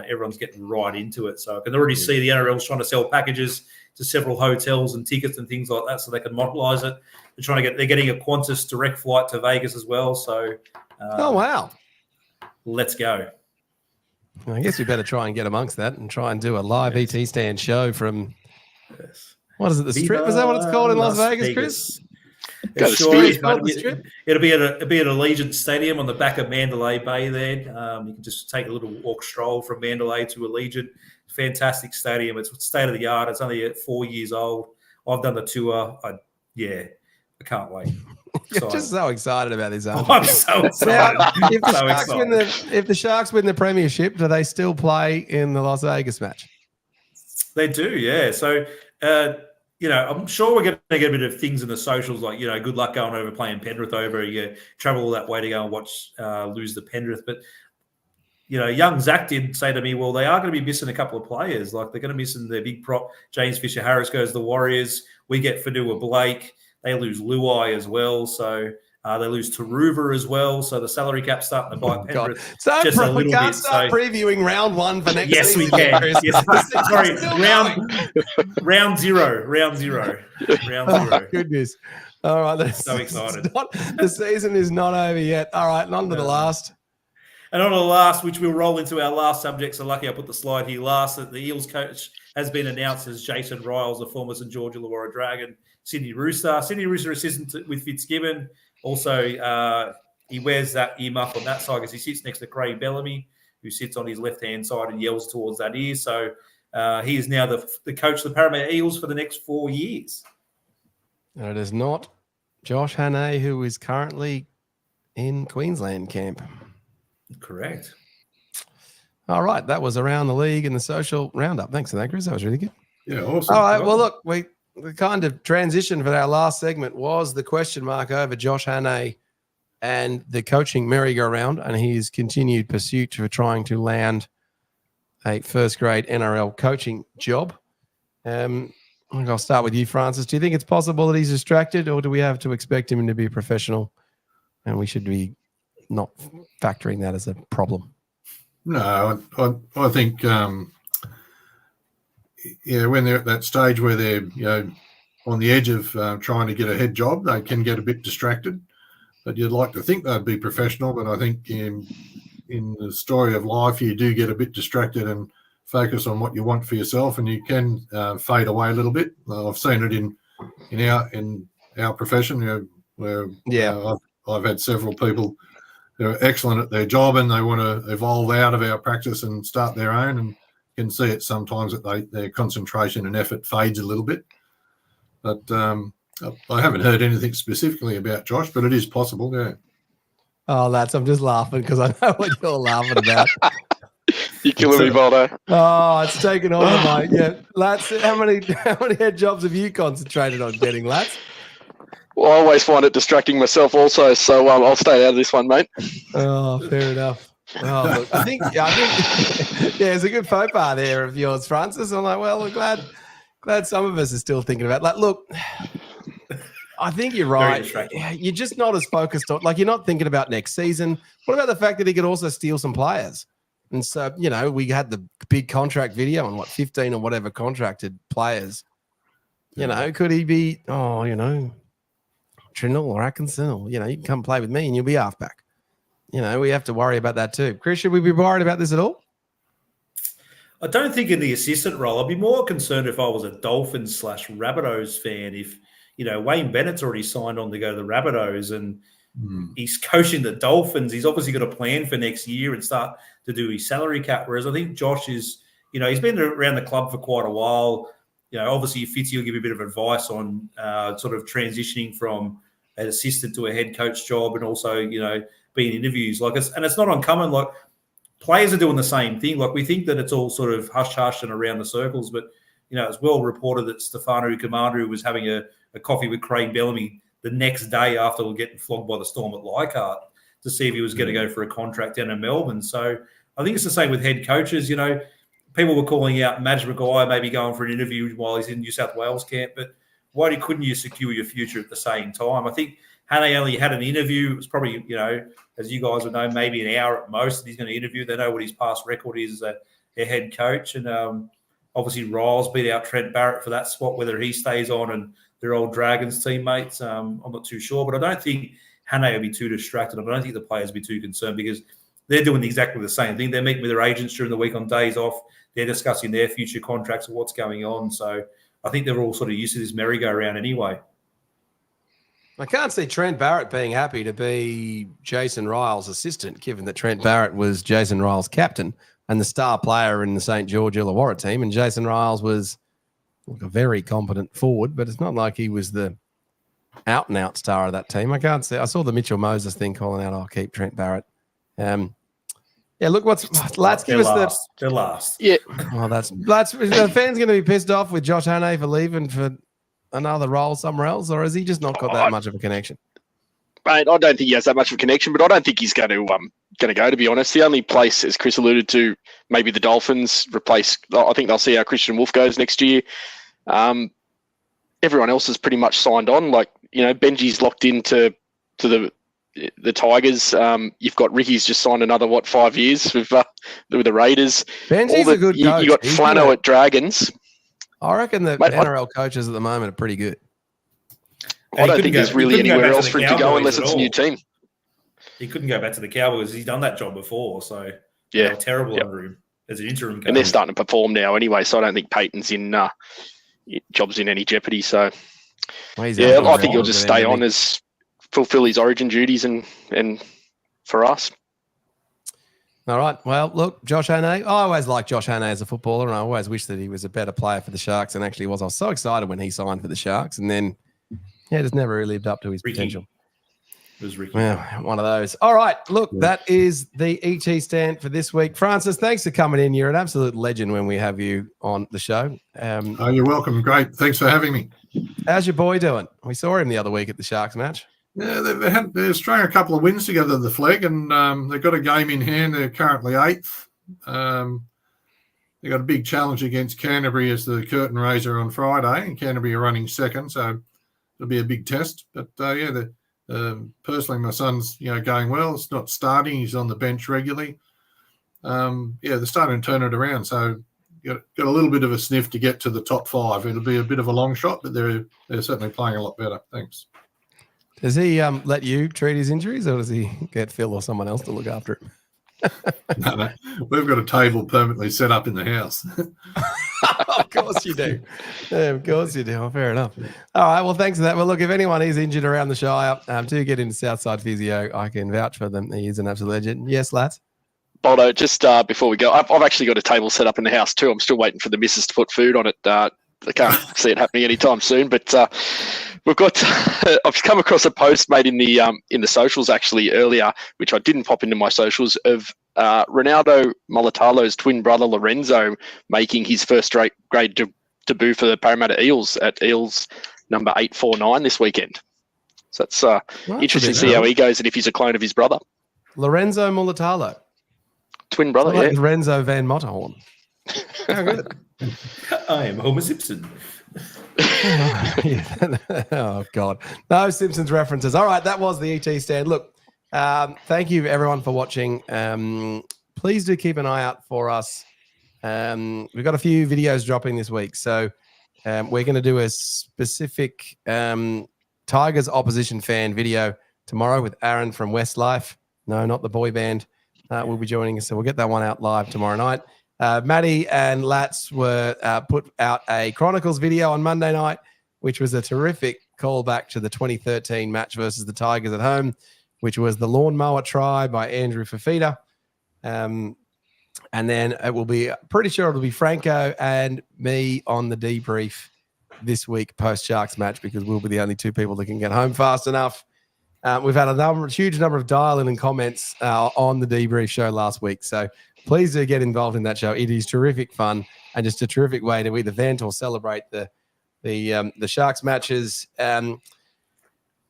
everyone's getting right into it. So I can already see the NRL's trying to sell packages to several hotels and tickets and things like that, so they can mobilise it. They're getting a Qantas direct flight to Vegas as well. So, oh wow, let's go. I guess we better try and get amongst that and try and do a live ET stand show from what is it? The Strip? Is that what it's called in Las Vegas, Chris? It'll be at Allegiant Stadium on the back of Mandalay Bay there. You can just take a little walk stroll from Mandalay to Allegiant. Fantastic stadium. It's state of the art. It's only 4 years old. I've done the tour. I can't wait. You're just so excited about this. I'm so excited. If the Sharks win the premiership, do they still play in the Las Vegas match? They do, yeah. So, I'm sure we're going to get a bit of things in the socials, like, good luck going over playing Penrith over. You travel all that way to go and watch lose the Penrith. But, young Zach did say to me, well, they are going to be missing a couple of players. Like, they're going to miss their big prop. James Fisher-Harris goes to the Warriors. We get Fanua Blake. They lose Luai as well. So they lose Taruva as well. So the salary cap's starting to bite Penrith just a little bit. We can't start previewing round 1 for next season. Yes, we can. Yes. Sorry, round zero. Round zero. Oh, goodness. All right. So excited. The season is not over yet. All right, and on to the last. And on to the last, which we'll roll into our last subject. So lucky I put the slide here last. That the Eels coach has been announced as Jason Riles, the former St George Illawarra Dragon. Sydney Rooster assistant with Fitzgibbon. Also, he wears that earmuff on that side because he sits next to Craig Bellamy, who sits on his left-hand side and yells towards that ear. So he is now the coach of the Parramatta Eels for the next 4 years. And it is not Josh Hannay, who is currently in Queensland camp. Correct. All right. That was around the league and the social roundup. Thanks for that, Chris. That was really good. Yeah, awesome. All right. Well, look, the kind of transition for our last segment was the question mark over Josh Hannay and the coaching merry-go-round and his continued pursuit for trying to land a first-grade NRL coaching job. I'll start with you, Francis. Do you think it's possible that he's distracted, or do we have to expect him to be a professional and we should be not factoring that as a problem? No, I think when they're at that stage where they're on the edge of trying to get a head job, they can get a bit distracted. But you'd like to think they'd be professional. But I think in the story of life, you do get a bit distracted and focus on what you want for yourself, and you can fade away a little bit. I've seen it in in our profession, where I've had several people who are excellent at their job and they want to evolve out of our practice and start their own, and you can see it sometimes that their concentration and effort fades a little bit. But I haven't heard anything specifically about Josh, but it is possible, yeah. Oh, lads, I'm just laughing because I know what you're laughing about. You're killing me, Baldo. Oh, it's taken all of my lads. How many head jobs have you concentrated on getting, lads? Well, I always find it distracting myself also, so I'll stay out of this one, mate. Oh, fair enough. Oh, look, I think it's a good faux pas there of yours, Francis. I'm like, well, glad some of us are still thinking about. Like, look, I think you're right. You're just not as focused on, like, you're not thinking about next season. What about the fact that he could also steal some players? And so, we had the big contract video on 15 or whatever contracted players. Could he be, Trindle or Atkinson, or, you can come play with me and you'll be halfback. We have to worry about that too. Chris, should we be worried about this at all? I don't think in the assistant role. I'd be more concerned if I was a Dolphins / Rabbitohs fan. If, Wayne Bennett's already signed on to go to the Rabbitohs and he's coaching the Dolphins. He's obviously got a plan for next year and start to do his salary cap. Whereas I think Josh is, he's been around the club for quite a while. Obviously Physio will give you a bit of advice on sort of transitioning from an assistant to a head coach job, and also, being interviews. And it's not uncommon. Like, players are doing the same thing. Like, we think that it's all sort of hush-hush and around the circles, but, it's well reported that Stefano Comandru was having a coffee with Craig Bellamy the next day after getting flogged by the Storm at Leichhardt to see if he was going to go for a contract down in Melbourne. So I think it's the same with head coaches. People were calling out Madge Maguire maybe going for an interview while he's in New South Wales camp, but why couldn't you secure your future at the same time? I think Hannay only had an interview. It was probably, as you guys would know, maybe an hour at most that he's going to interview. They know what his past record is as a head coach. And obviously Riles beat out Trent Barrett for that spot, whether he stays on and they're old Dragons teammates. I'm not too sure, but I don't think Hannay will be too distracted. I don't think the players will be too concerned because they're doing exactly the same thing. They're meeting with their agents during the week on days off. They're discussing their future contracts and what's going on. So I think they're all sort of used to this merry-go-round anyway. I can't see Trent Barrett being happy to be Jason Ryle's assistant, given that Trent Barrett was Jason Ryle's captain and the star player in the St. George Illawarra team. And Jason Ryles was a very competent forward, but it's not like he was the out-and-out star of that team. I can't see. I saw the Mitchell Moses thing calling out, I'll keep Trent Barrett. Look, let's give us They're last. Yeah. Oh, the fans going to be pissed off with Josh Hannay for leaving for another role somewhere else, or has he just not got that much of a connection? Mate, I don't think he has that much of a connection, but I don't think he's going to go, to be honest. The only place, as Chris alluded to, maybe the Dolphins replace. I think they'll see how Christian Wolf goes next year. Everyone else is pretty much signed on. Like, Benji's locked into the Tigers. You've got Ricky's just signed another 5 years with the Raiders. Benji's a good coach. You got Flano at Dragons. I reckon the NRL coaches at the moment are pretty good. I don't think there's really anywhere else for him to go unless it's a new team. He couldn't go back to the Cowboys. He's done that job before, so they were terrible under him as an interim coach. And they're starting to perform now anyway, so I don't think Peyton's in jobs in any jeopardy. So, I think he'll just stay on as fulfill his origin duties and for us. All right. Well, look, Josh Hannay. I always liked Josh Hannay as a footballer, and I always wish that he was a better player for the Sharks than actually was. I was so excited when he signed for the Sharks, and then just never really lived up to his potential. It was Ricky. Well, one of those. All right. Look, that is the ET stand for this week. Francis, thanks for coming in. You're an absolute legend when we have you on the show. You're welcome. Great. Thanks for having me. How's your boy doing? We saw him the other week at the Sharks match. Yeah, they're strung a couple of wins together, the Flag, and they've got a game in hand. They're currently 8th. They've got a big challenge against Canterbury as the curtain raiser on Friday, and Canterbury are running second, so it'll be a big test. But, personally, my son's, going well. It's not starting. He's on the bench regularly. They're starting to turn it around, so got a little bit of a sniff to get to the top 5. It'll be a bit of a long shot, but they're certainly playing a lot better. Thanks. Does he let you treat his injuries, or does he get Phil or someone else to look after him? No. We've got a table permanently set up in the house. Of course you do. Yeah, of course you do. Oh, fair enough. All right. Well, thanks for that. Well, look, if anyone is injured around the Shire, do get into Southside Physio. I can vouch for them. He is an absolute legend. Yes, lads. Boldo, just before we go, I've actually got a table set up in the house too. I'm still waiting for the missus to put food on it. I can't see it happening anytime soon, but we've got. I've come across a post made in the socials actually earlier, which I didn't pop into my socials, of Ronaldo Mulatalo's twin brother Lorenzo making his first grade debut for the Parramatta Eels at Eels number 849 this weekend. So that's interesting to see how he goes and if he's a clone of his brother. Lorenzo Mulatalo. Twin brother, like Lorenzo Van Motterhorn. How good. I am Homer Simpson. Oh, God. No Simpsons references. All right, that was the ET stand. Look, thank you, everyone, for watching. Please do keep an eye out for us. We've got a few videos dropping this week. So we're going to do a specific Tigers opposition fan video tomorrow with Aaron from Westlife. No, not the boy band. Will be joining us. So we'll get that one out live tomorrow night. Maddie and Lats were put out a Chronicles video on Monday night, which was a terrific callback to the 2013 match versus the Tigers at home, which was the lawnmower try by Andrew Fafita. And then it will be, pretty sure it'll be Franco and me on the debrief this week post Sharks match, because we'll be the only two people that can get home fast enough. We've had a huge number of dial-in and comments on the debrief show last week. So please do get involved in that show. It is terrific fun and just a terrific way to either vent or celebrate the Sharks matches. And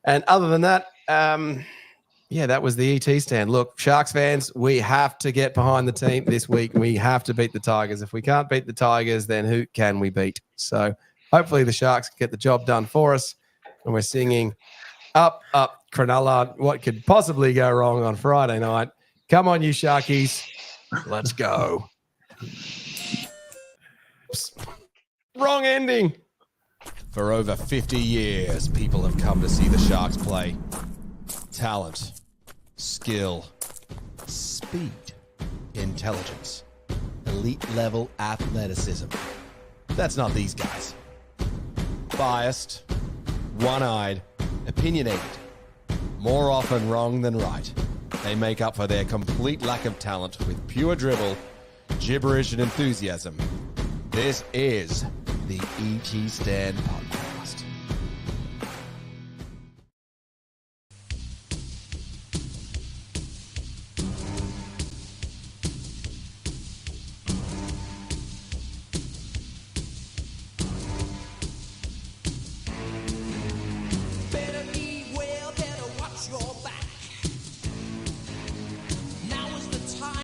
other than that, that was the ET stand. Look, Sharks fans, we have to get behind the team this week. We have to beat the Tigers. If we can't beat the Tigers, then who can we beat? So hopefully the Sharks get the job done for us. And we're singing Up, Up, Cronulla. What could possibly go wrong on Friday night? Come on, you Sharkies. Let's go. Oops. Wrong ending. For over 50 years, people have come to see the Sharks play. Talent, skill, speed, intelligence, elite-level athleticism. That's not these guys. Biased, one-eyed, opinionated, more often wrong than right. They make up for their complete lack of talent with pure dribble, gibberish, and enthusiasm. This is the ET Stand Podcast.